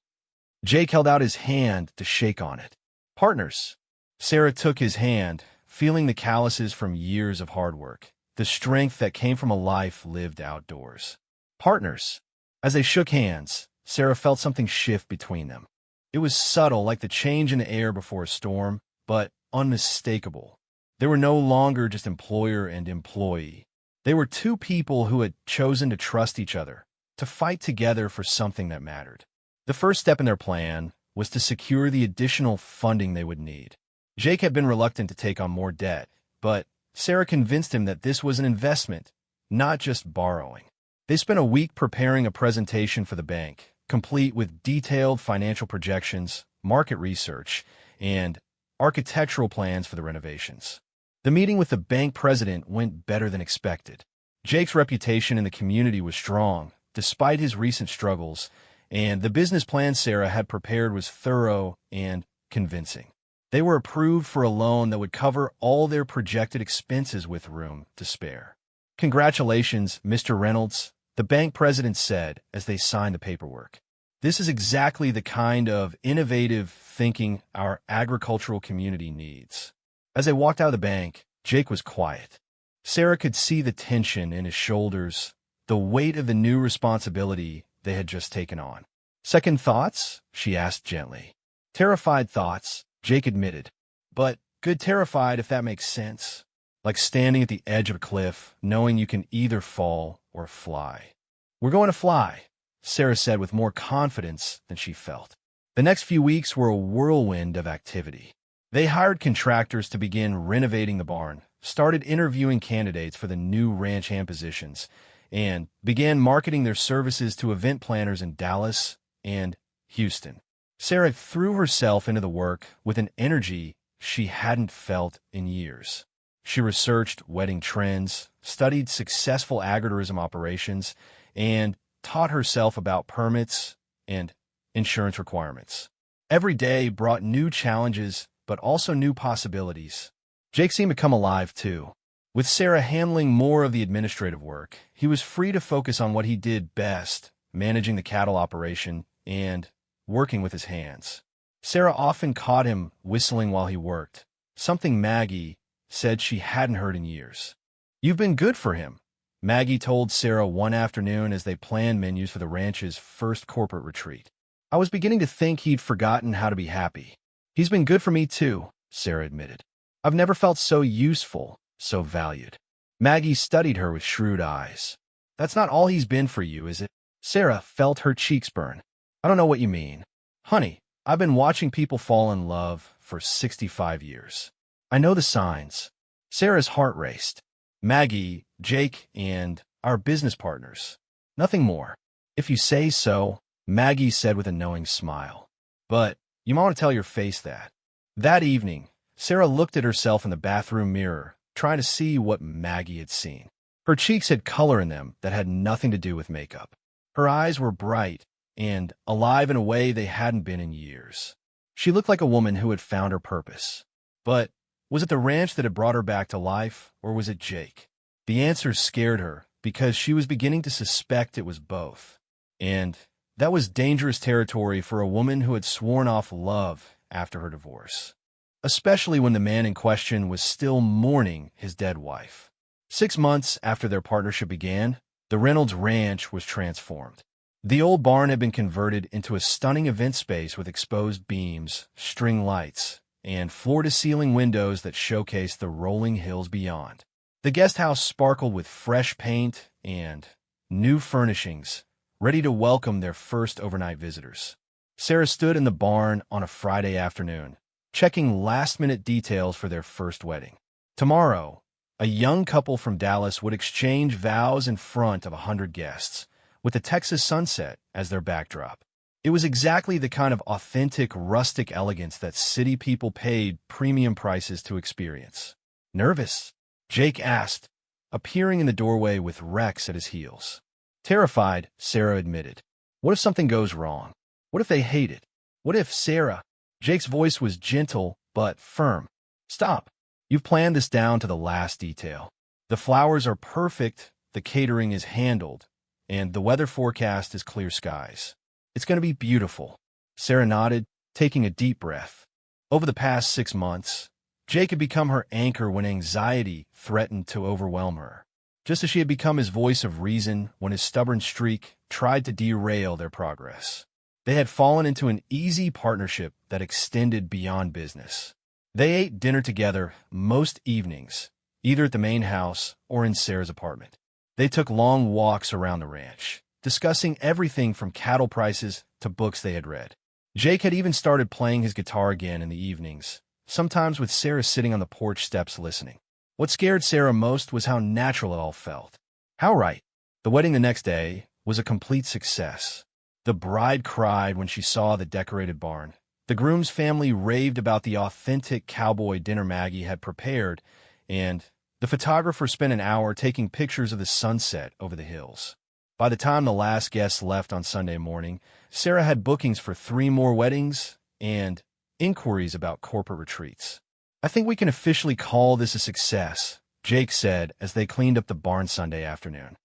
Jake held out his hand to shake on it. "Partners." Sarah took his hand, feeling the calluses from years of hard work, the strength that came from a life lived outdoors. "Partners." As they shook hands, Sarah felt something shift between them. It was subtle, like the change in the air before a storm, but unmistakable. They were no longer just employer and employee. They were two people who had chosen to trust each other, to fight together for something that mattered. The first step in their plan was to secure the additional funding they would need. Jake had been reluctant to take on more debt, but Sarah convinced him that this was an investment, not just borrowing. They spent a week preparing a presentation for the bank, complete with detailed financial projections, market research, and architectural plans for the renovations. The meeting with the bank president went better than expected. Jake's reputation in the community was strong, despite his recent struggles, and the business plan Sarah had prepared was thorough and convincing. They were approved for a loan that would cover all their projected expenses with room to spare. "Congratulations, Mr. Reynolds," the bank president said as they signed the paperwork. "This is exactly the kind of innovative thinking our agricultural community needs." As they walked out of the bank, Jake was quiet. Sarah could see the tension in his shoulders, the weight of the new responsibility they had just taken on. "Second thoughts?" she asked gently. "Terrified thoughts," Jake admitted. "But good terrified, if that makes sense. Like standing at the edge of a cliff, knowing you can either fall or fly." "We're going to fly," Sarah said with more confidence than she felt. The next few weeks were a whirlwind of activity. They hired contractors to begin renovating the barn, started interviewing candidates for the new ranch hand positions, and began marketing their services to event planners in Dallas and Houston. Sarah threw herself into the work with an energy she hadn't felt in years. She researched wedding trends, studied successful agritourism operations, and taught herself about permits and insurance requirements. Every day brought new challenges, but also new possibilities. Jake seemed to come alive, too. With Sarah handling more of the administrative work, he was free to focus on what he did best, managing the cattle operation and working with his hands. Sarah often caught him whistling while he worked, something Maggie said she hadn't heard in years. "You've been good for him," Maggie told Sarah one afternoon as they planned menus for the ranch's first corporate retreat. "I was beginning to think he'd forgotten how to be happy." "He's been good for me too," Sarah admitted. "I've never felt so useful, so valued." Maggie studied her with shrewd eyes. "That's not all he's been for you, is it?" Sarah felt her cheeks burn. "I don't know what you mean. Honey, I've been watching people fall in love for 65 years. I know the signs." Sarah's heart raced. "Maggie, Jake, and our business partners. Nothing more." "If you say so," Maggie said with a knowing smile. "But you might want to tell your face that." That evening, Sarah looked at herself in the bathroom mirror, trying to see what Maggie had seen. Her cheeks had color in them that had nothing to do with makeup. Her eyes were bright and alive in a way they hadn't been in years. She looked like a woman who had found her purpose. But was it the ranch that had brought her back to life, or was it Jake? The answer scared her because she was beginning to suspect it was both. And that was dangerous territory for a woman who had sworn off love after her divorce, especially when the man in question was still mourning his dead wife. 6 months after their partnership began, the Reynolds Ranch was transformed. The old barn had been converted into a stunning event space with exposed beams, string lights, and floor-to-ceiling windows that showcased the rolling hills beyond. The guest house sparkled with fresh paint and new furnishings, ready to welcome their first overnight visitors. Sarah stood in the barn on a Friday afternoon, checking last-minute details for their first wedding. Tomorrow, a young couple from Dallas would exchange vows in front of 100 guests, with the Texas sunset as their backdrop. It was exactly the kind of authentic, rustic elegance that city people paid premium prices to experience. "Nervous?" Jake asked, appearing in the doorway with Rex at his heels. "Terrified," Sarah admitted. "What if something goes wrong? What if they hate it? What if Sarah?" Jake's voice was gentle but firm. "Stop. You've planned this down to the last detail. The flowers are perfect, the catering is handled, and the weather forecast is clear skies. It's going to be beautiful." Sarah nodded, taking a deep breath. Over the past 6 months, Jake had become her anchor when anxiety threatened to overwhelm her, just as she had become his voice of reason when his stubborn streak tried to derail their progress. They had fallen into an easy partnership that extended beyond business. They ate dinner together most evenings, either at the main house or in Sarah's apartment. They took long walks around the ranch, discussing everything from cattle prices to books they had read. Jake had even started playing his guitar again in the evenings, sometimes with Sarah sitting on the porch steps listening. What scared Sarah most was how natural it all felt. How right. The wedding the next day was a complete success. The bride cried when she saw the decorated barn. The groom's family raved about the authentic cowboy dinner Maggie had prepared, and the photographer spent an hour taking pictures of the sunset over the hills. By the time the last guests left on Sunday morning, Sarah had bookings for 3 more weddings and inquiries about corporate retreats. "I think we can officially call this a success," Jake said as they cleaned up the barn Sunday afternoon.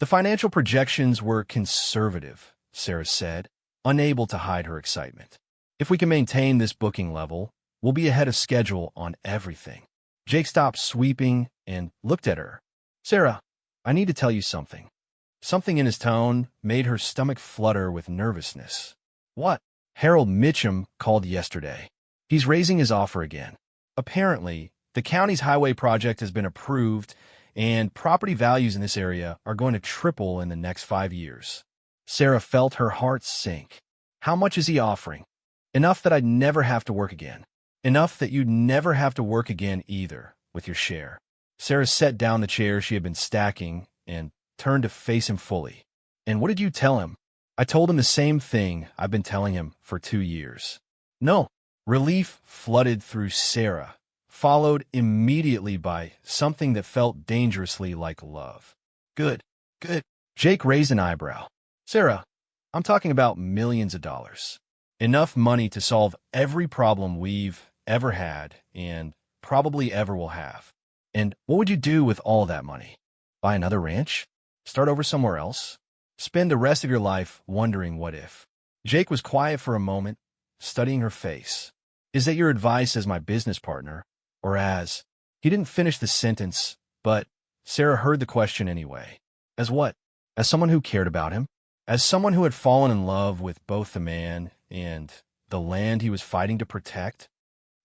"The financial projections were conservative," Sarah said, unable to hide her excitement. "If we can maintain this booking level, we'll be ahead of schedule on everything." Jake stopped sweeping and looked at her. "Sarah, I need to tell you something." Something in his tone made her stomach flutter with nervousness. "What?" "Harold Mitchum called yesterday. He's raising his offer again. Apparently, the county's highway project has been approved, and property values in this area are going to triple in the next 5 years. Sarah felt her heart sink. "How much is he offering?" "Enough that I'd never have to work again. Enough that you'd never have to work again either, with your share." Sarah set down the chair she had been stacking and turned to face him fully. "And what did you tell him?" "I told him the same thing I've been telling him for 2 years." "No." Relief flooded through Sarah, followed immediately by something that felt dangerously like love. "Good, good." Jake raised an eyebrow. "Sarah, I'm talking about millions of dollars. Enough money to solve every problem we've ever had and probably ever will have. And what would you do with all that money? Buy another ranch? Start over somewhere else? Spend the rest of your life wondering what if?" Jake was quiet for a moment, studying her face. "Is that your advice as my business partner? Or as—" He didn't finish the sentence, but Sarah heard the question anyway. "As what? As someone who cared about him? As someone who had fallen in love with both the man and the land he was fighting to protect?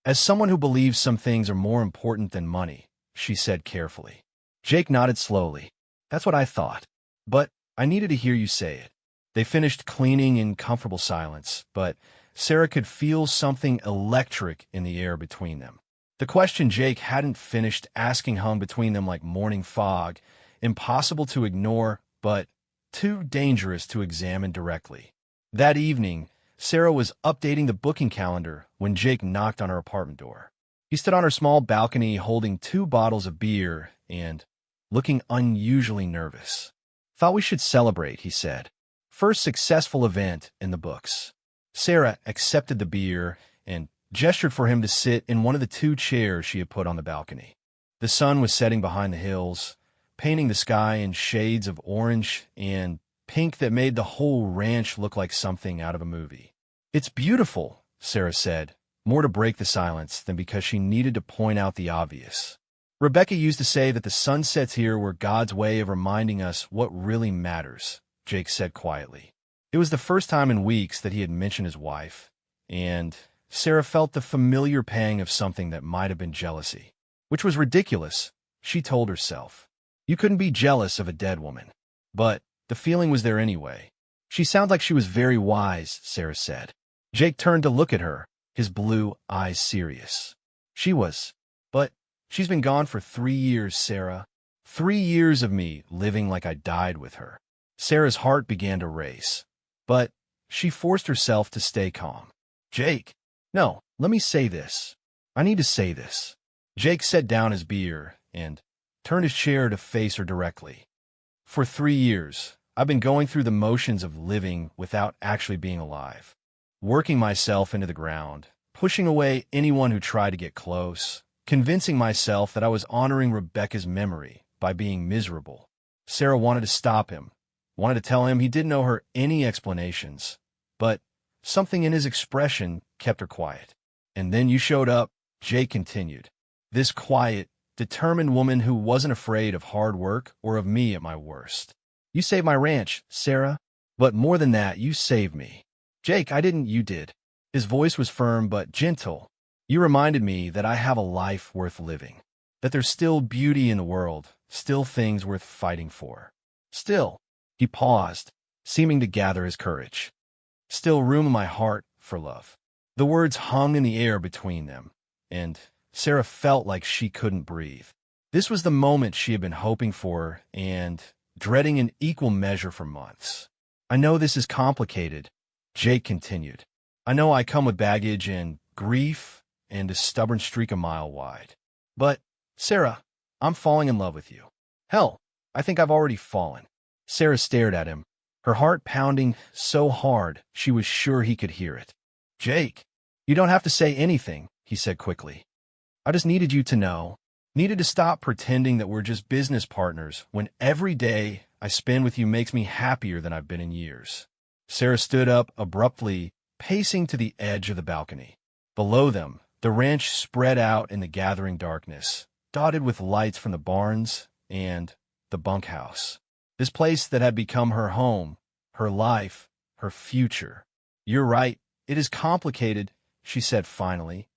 As someone who believes some things are more important than money," she said carefully. Jake nodded slowly. "That's what I thought. But I needed to hear you say it." They finished cleaning in comfortable silence, but Sarah could feel something electric in the air between them. The question Jake hadn't finished asking hung between them like morning fog, impossible to ignore, but too dangerous to examine directly. That evening, Sarah was updating the booking calendar when Jake knocked on her apartment door. He stood on her small balcony holding 2 bottles of beer and looking unusually nervous. "Thought we should celebrate," he said. "First successful event in the books." Sarah accepted the beer and gestured for him to sit in one of the 2 chairs she had put on the balcony. The sun was setting behind the hills, painting the sky in shades of orange and pink that made the whole ranch look like something out of a movie. "It's beautiful," Sarah said, more to break the silence than because she needed to point out the obvious. "Rebecca used to say that the sunsets here were God's way of reminding us what really matters," Jake said quietly. It was the first time in weeks that he had mentioned his wife, and Sarah felt the familiar pang of something that might have been jealousy. Which was ridiculous, she told herself. You couldn't be jealous of a dead woman. But the feeling was there anyway. "She sounds like she was very wise," Sarah said. Jake turned to look at her, his blue eyes serious. "She was. But she's been gone for 3 years, Sarah. 3 years of me living like I died with her." Sarah's heart began to race, but she forced herself to stay calm. "Jake, no, let me say this. I need to say this." Jake set down his beer and turned his chair to face her directly. "For 3 years, I've been going through the motions of living without actually being alive. Working myself into the ground, pushing away anyone who tried to get close, convincing myself that I was honoring Rebecca's memory by being miserable." Sarah wanted to stop him, wanted to tell him he didn't owe her any explanations, but something in his expression kept her quiet. "And then you showed up," Jake continued. "This quiet, determined woman who wasn't afraid of hard work or of me at my worst. You saved my ranch, Sarah. But more than that, you saved me." "Jake, I didn't, you did." His voice was firm but gentle. "You reminded me that I have a life worth living, that there's still beauty in the world, still things worth fighting for. Still," he paused, seeming to gather his courage, "still room in my heart for love." The words hung in the air between them, and Sarah felt like she couldn't breathe. This was the moment she had been hoping for and dreading in equal measure for months. "I know this is complicated," Jake continued. "I know I come with baggage and grief and a stubborn streak a mile wide. But, Sarah, I'm falling in love with you. Hell, I think I've already fallen." Sarah stared at him, her heart pounding so hard she was sure he could hear it. "Jake, you don't have to say anything," he said quickly. "I just needed you to know, needed to stop pretending that we're just business partners when every day I spend with you makes me happier than I've been in years." Sarah stood up abruptly, pacing to the edge of the balcony. Below them, the ranch spread out in the gathering darkness, dotted with lights from the barns and the bunkhouse. This place that had become her home, her life, her future. "You're right, it is complicated," she said finally.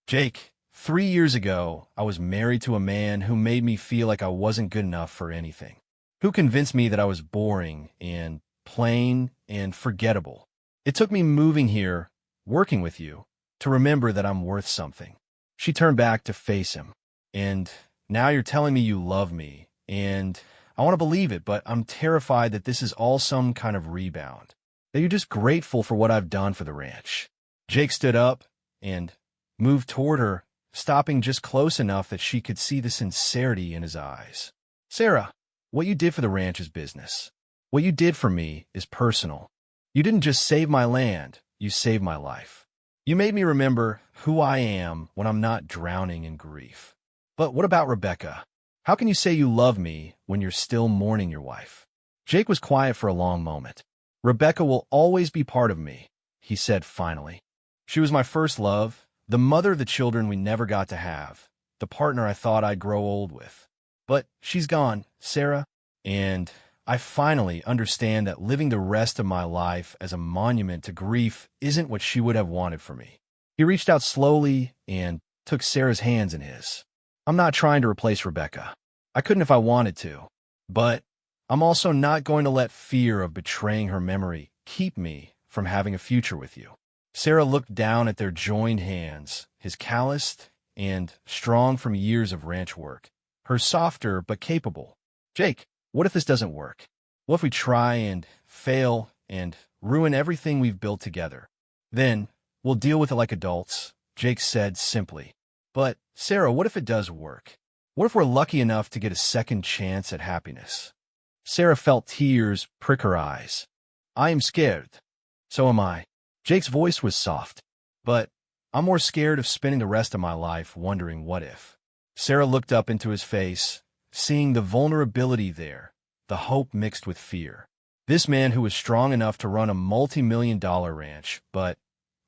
"Jake, 3 years ago, I was married to a man who made me feel like I wasn't good enough for anything, who convinced me that I was boring and plain and forgettable. It took me moving here, working with you, to remember that I'm worth something." She turned back to face him. "And now you're telling me you love me, and I want to believe it, but I'm terrified that this is all some kind of rebound. That you're just grateful for what I've done for the ranch. Jake stood up and moved toward her, stopping just close enough that she could see the sincerity in his eyes. Sarah, what you did for the ranch is business. What you did for me is personal. You didn't just save my land, you saved my life. You made me remember who I am when I'm not drowning in grief. But what about Rebecca? How can you say you love me when you're still mourning your wife? Jake was quiet for a long moment. Rebecca will always be part of me, he said finally. She was my first love, the mother of the children we never got to have, the partner I thought I'd grow old with. But she's gone, Sarah, and I finally understand that living the rest of my life as a monument to grief isn't what she would have wanted for me. He reached out slowly and took Sarah's hands in his. I'm not trying to replace Rebecca. I couldn't if I wanted to. But I'm also not going to let fear of betraying her memory keep me from having a future with you. Sarah looked down at their joined hands, his calloused and strong from years of ranch work, her softer but capable. Jake, what if this doesn't work? What if we try and fail and ruin everything we've built together? Then we'll deal with it like adults, Jake said simply. But, Sarah, what if it does work? What if we're lucky enough to get a second chance at happiness? Sarah felt tears prick her eyes. I am scared. So am I. Jake's voice was soft. But I'm more scared of spending the rest of my life wondering what if. Sarah looked up into his face, seeing the vulnerability there, the hope mixed with fear. This man who was strong enough to run a multi-million-dollar ranch, but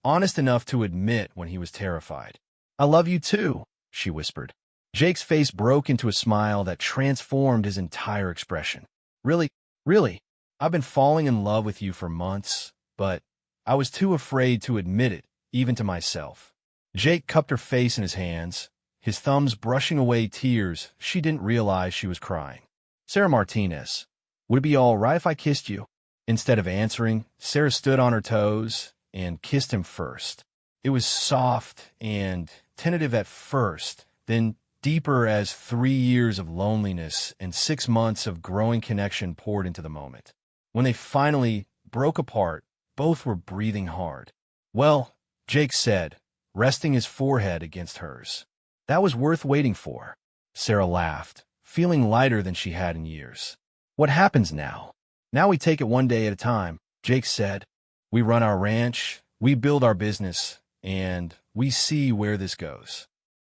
honest enough to admit when he was terrified. I love you too, she whispered. Jake's face broke into a smile that transformed his entire expression. Really, I've been falling in love with you for months, but I was too afraid to admit it, even to myself. Jake cupped her face in his hands, his thumbs brushing away tears she didn't realize she was crying. Sarah Martinez, would it be all right if I kissed you? Instead of answering, Sarah stood on her toes and kissed him first. It was soft and tentative at first, then deeper as 3 years of loneliness and 6 months of growing connection poured into the moment. When they finally broke apart, both were breathing hard. Well, Jake said, resting his forehead against hers. That was worth waiting for. Sarah laughed, feeling lighter than she had in years. What happens now? Now we take it one day at a time, Jake said. We run our ranch, we build our business, and we see where this goes.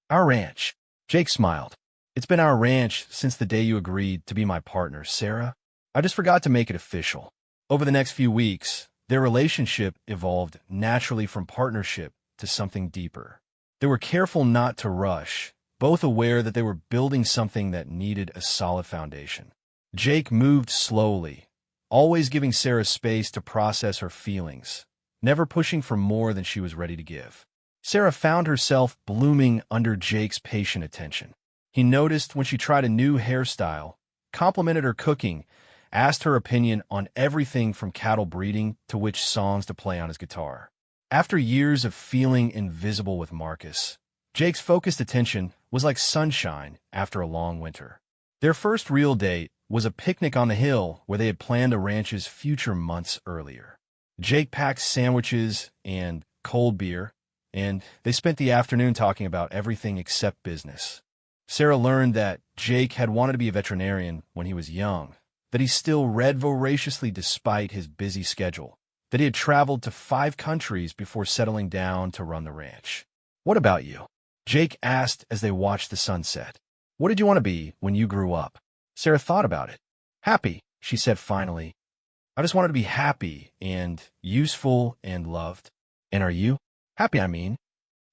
Our ranch. Jake smiled. It's been our ranch since the day you agreed to be my partner, Sarah. I just forgot to make it official. Over the next few weeks, their relationship evolved naturally from partnership to something deeper. They were careful not to rush, both aware that they were building something that needed a solid foundation. Jake moved slowly, always giving Sarah space to process her feelings, never pushing for more than she was ready to give. Sarah found herself blooming under Jake's patient attention. He noticed when she tried a new hairstyle, complimented her cooking, asked her opinion on everything from cattle breeding to which songs to play on his guitar. After years of feeling invisible with Marcus, Jake's focused attention was like sunshine after a long winter. Their first real date was a picnic on the hill where they had planned the ranch's future months earlier. Jake packed sandwiches and cold beer, and they spent the afternoon talking about everything except business. Sarah learned that Jake had wanted to be a veterinarian when he was young, that he still read voraciously despite his busy schedule, that he had traveled to 5 countries before settling down to run the ranch. What about you? Jake asked as they watched the sunset. What did you want to be when you grew up? Sarah thought about it. Happy, she said finally. I just wanted to be happy and useful and loved. And are you? Happy, I mean.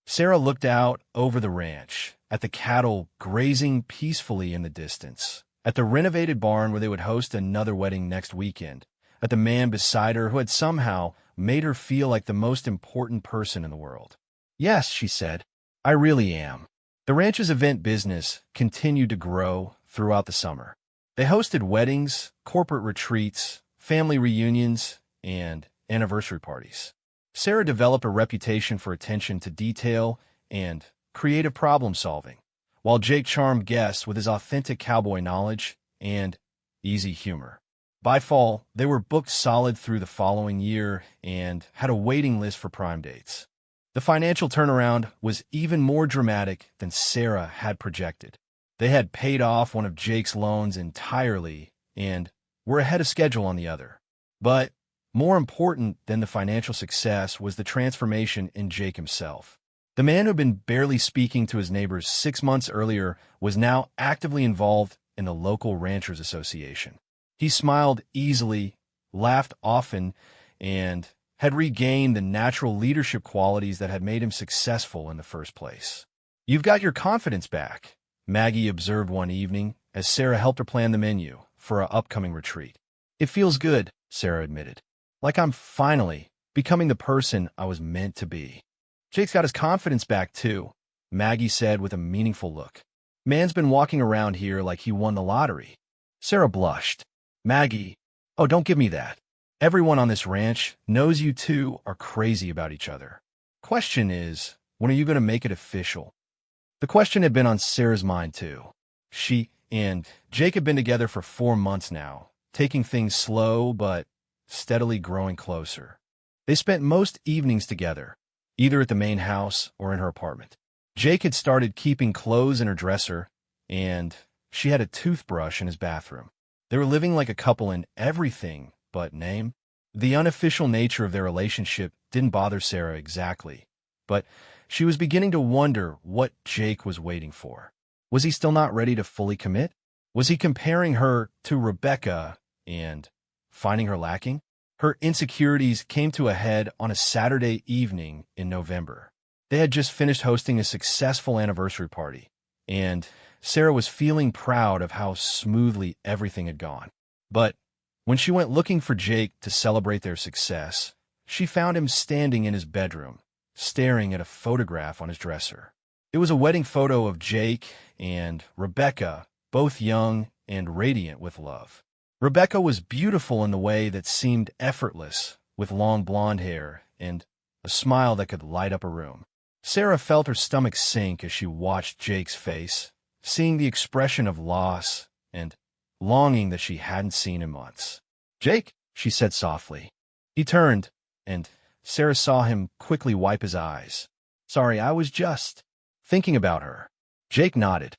Sarah looked out over the ranch, at the cattle grazing peacefully in the distance, at the renovated barn where they would host another wedding next weekend, at the man beside her who had somehow made her feel like the most important person in the world. Yes, she said, I really am. The ranch's event business continued to grow throughout the summer. They hosted weddings, corporate retreats, family reunions, and anniversary parties. Sarah developed a reputation for attention to detail and creative problem-solving, while Jake charmed guests with his authentic cowboy knowledge and easy humor. By fall, they were booked solid through the following year and had a waiting list for prime dates. The financial turnaround was even more dramatic than Sarah had projected. They had paid off one of Jake's loans entirely and were ahead of schedule on the other. But more important than the financial success was the transformation in Jake himself. The man who had been barely speaking to his neighbors 6 months earlier was now actively involved in the local Ranchers Association. He smiled easily, laughed often, and had regained the natural leadership qualities that had made him successful in the first place. "You've got your confidence back," Maggie observed one evening as Sarah helped her plan the menu for an upcoming retreat. "It feels good," Sarah admitted. "Like I'm finally becoming the person I was meant to be." "Jake's got his confidence back, too," Maggie said with a meaningful look. "Man's been walking around here like he won the lottery." Sarah blushed. "Maggie, oh, don't give me that. Everyone on this ranch knows you two are crazy about each other. Question is, when are you going to make it official?" The question had been on Sarah's mind, too. She and Jake had been together for 4 months now, taking things slow but steadily growing closer. They spent most evenings together, either at the main house or in her apartment. Jake had started keeping clothes in her dresser, and she had a toothbrush in his bathroom. They were living like a couple in everything but name. The unofficial nature of their relationship didn't bother Sarah exactly, but she was beginning to wonder what Jake was waiting for. Was he still not ready to fully commit? Was he comparing her to Rebecca and finding her lacking? Her insecurities came to a head on a Saturday evening in November. They had just finished hosting a successful anniversary party, and Sarah was feeling proud of how smoothly everything had gone. But when she went looking for Jake to celebrate their success, she found him standing in his bedroom, staring at a photograph on his dresser. It was a wedding photo of Jake and Rebecca, both young and radiant with love. Rebecca was beautiful in the way that seemed effortless, with long blonde hair and a smile that could light up a room. Sarah felt her stomach sink as she watched Jake's face, seeing the expression of loss and longing that she hadn't seen in months. "Jake," she said softly. He turned, and Sarah saw him quickly wipe his eyes. "Sorry, I was just thinking about her." Jake nodded.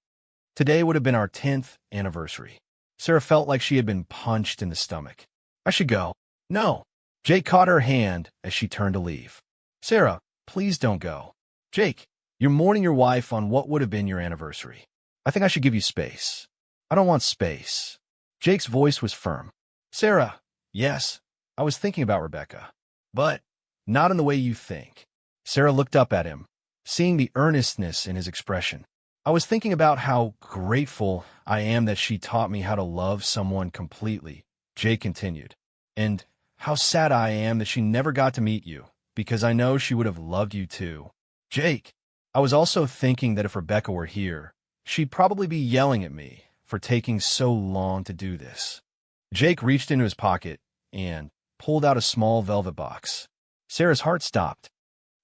Today would have been our 10th anniversary. Sarah felt like she had been punched in the stomach. "I should go." "No." Jake caught her hand as she turned to leave. "Sarah, please don't go." "Jake, you're mourning your wife on what would have been your anniversary. I think I should give you space." "I don't want space." Jake's voice was firm. "Sarah, yes, I was thinking about Rebecca, but not in the way you think." Sarah looked up at him, seeing the earnestness in his expression. "I was thinking about how grateful I am that she taught me how to love someone completely," Jake continued, "and how sad I am that she never got to meet you, because I know she would have loved you too." "Jake, I was also thinking that if Rebecca were here, she'd probably be yelling at me for taking so long to do this." Jake reached into his pocket and pulled out a small velvet box. Sarah's heart stopped.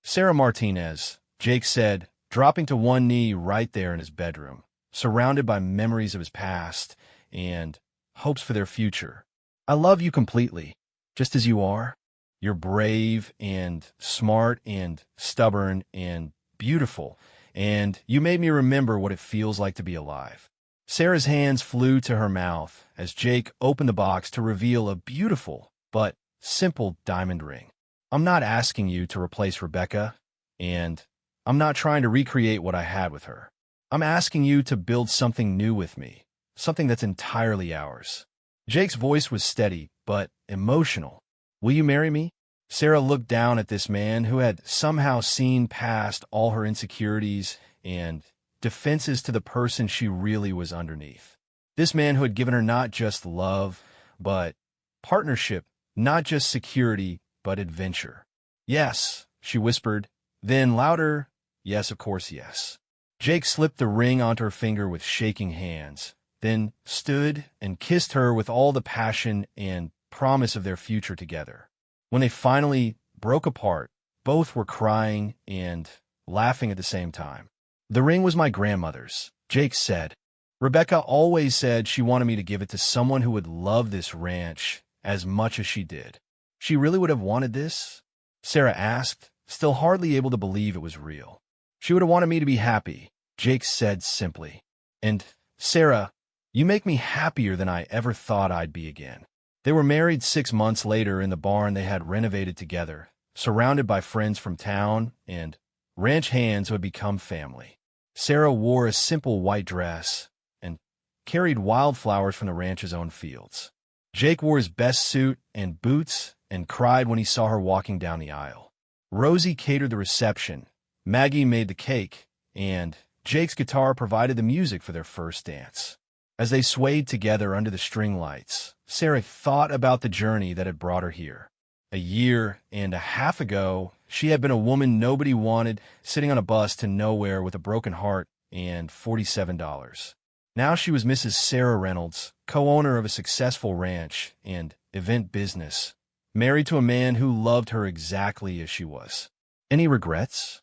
"Sarah Martinez," Jake said, dropping to one knee right there in his bedroom, surrounded by memories of his past and hopes for their future. "I love you completely, just as you are. You're brave and smart and stubborn and beautiful, and you made me remember what it feels like to be alive." Sarah's hands flew to her mouth as Jake opened the box to reveal a beautiful but simple diamond ring. "I'm not asking you to replace Rebecca, and I'm not trying to recreate what I had with her. I'm asking you to build something new with me, something that's entirely ours." Jake's voice was steady but emotional. "Will you marry me?" Sarah looked down at this man who had somehow seen past all her insecurities and defenses to the person she really was underneath. This man who had given her not just love, but partnership, not just security, but adventure. "Yes," she whispered, then louder, "Yes, of course, yes." Jake slipped the ring onto her finger with shaking hands, then stood and kissed her with all the passion and promise of their future together. When they finally broke apart, both were crying and laughing at the same time. "The ring was my grandmother's," Jake said. Rebecca always said she wanted me to give it to someone who would love this ranch as much as she did. She really would have wanted this? Sarah asked, still hardly able to believe it was real. She would have wanted me to be happy, Jake said simply. And, Sarah, you make me happier than I ever thought I'd be again. They were married 6 months later in the barn they had renovated together, surrounded by friends from town and ranch hands who had become family. Sarah wore a simple white dress and carried wildflowers from the ranch's own fields. Jake wore his best suit and boots and cried when he saw her walking down the aisle. Rosie catered the reception, Maggie made the cake, and Jake's guitar provided the music for their first dance. As they swayed together under the string lights, Sarah thought about the journey that had brought her here. A year and a half ago, she had been a woman nobody wanted, sitting on a bus to nowhere with a broken heart and $47. Now she was Mrs. Sarah Reynolds, co-owner of a successful ranch and event business, married to a man who loved her exactly as she was. Any regrets?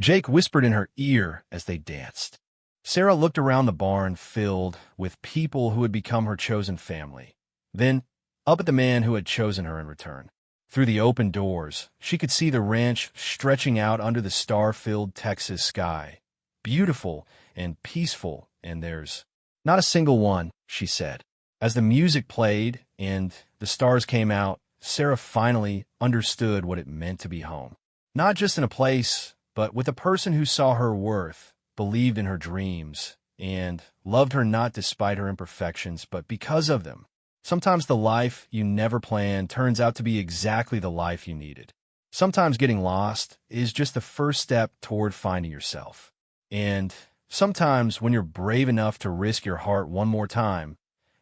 Jake whispered in her ear as they danced. Sarah looked around the barn filled with people who had become her chosen family, then up at the man who had chosen her in return. Through the open doors, she could see the ranch stretching out under the star-filled Texas sky. Beautiful and peaceful, and there's not a single one, she said. As the music played and the stars came out, Sarah finally understood what it meant to be home. Not just in a place, but with a person who saw her worth, believed in her dreams, and loved her not despite her imperfections, but because of them. Sometimes the life you never planned turns out to be exactly the life you needed. Sometimes getting lost is just the first step toward finding yourself. And sometimes when you're brave enough to risk your heart one more time,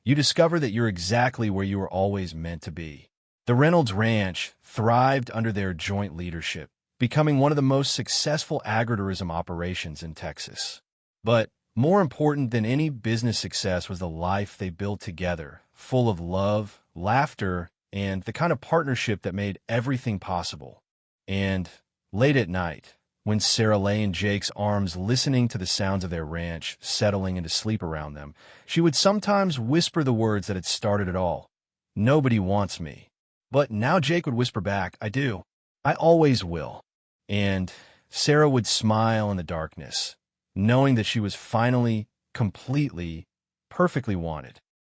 you discover that you're exactly where you were always meant to be. The Reynolds Ranch thrived under their joint leadership, becoming one of the most successful agritourism operations in Texas. But more important than any business success was the life they built together, full of love, laughter, and the kind of partnership that made everything possible. And late at night, when Sarah lay in Jake's arms listening to the sounds of their ranch settling into sleep around them, she would sometimes whisper the words that had started it all. Nobody wants me. But now Jake would whisper back, I do. I always will. And Sarah would smile in the darkness, knowing that she was finally, completely, perfectly wanted.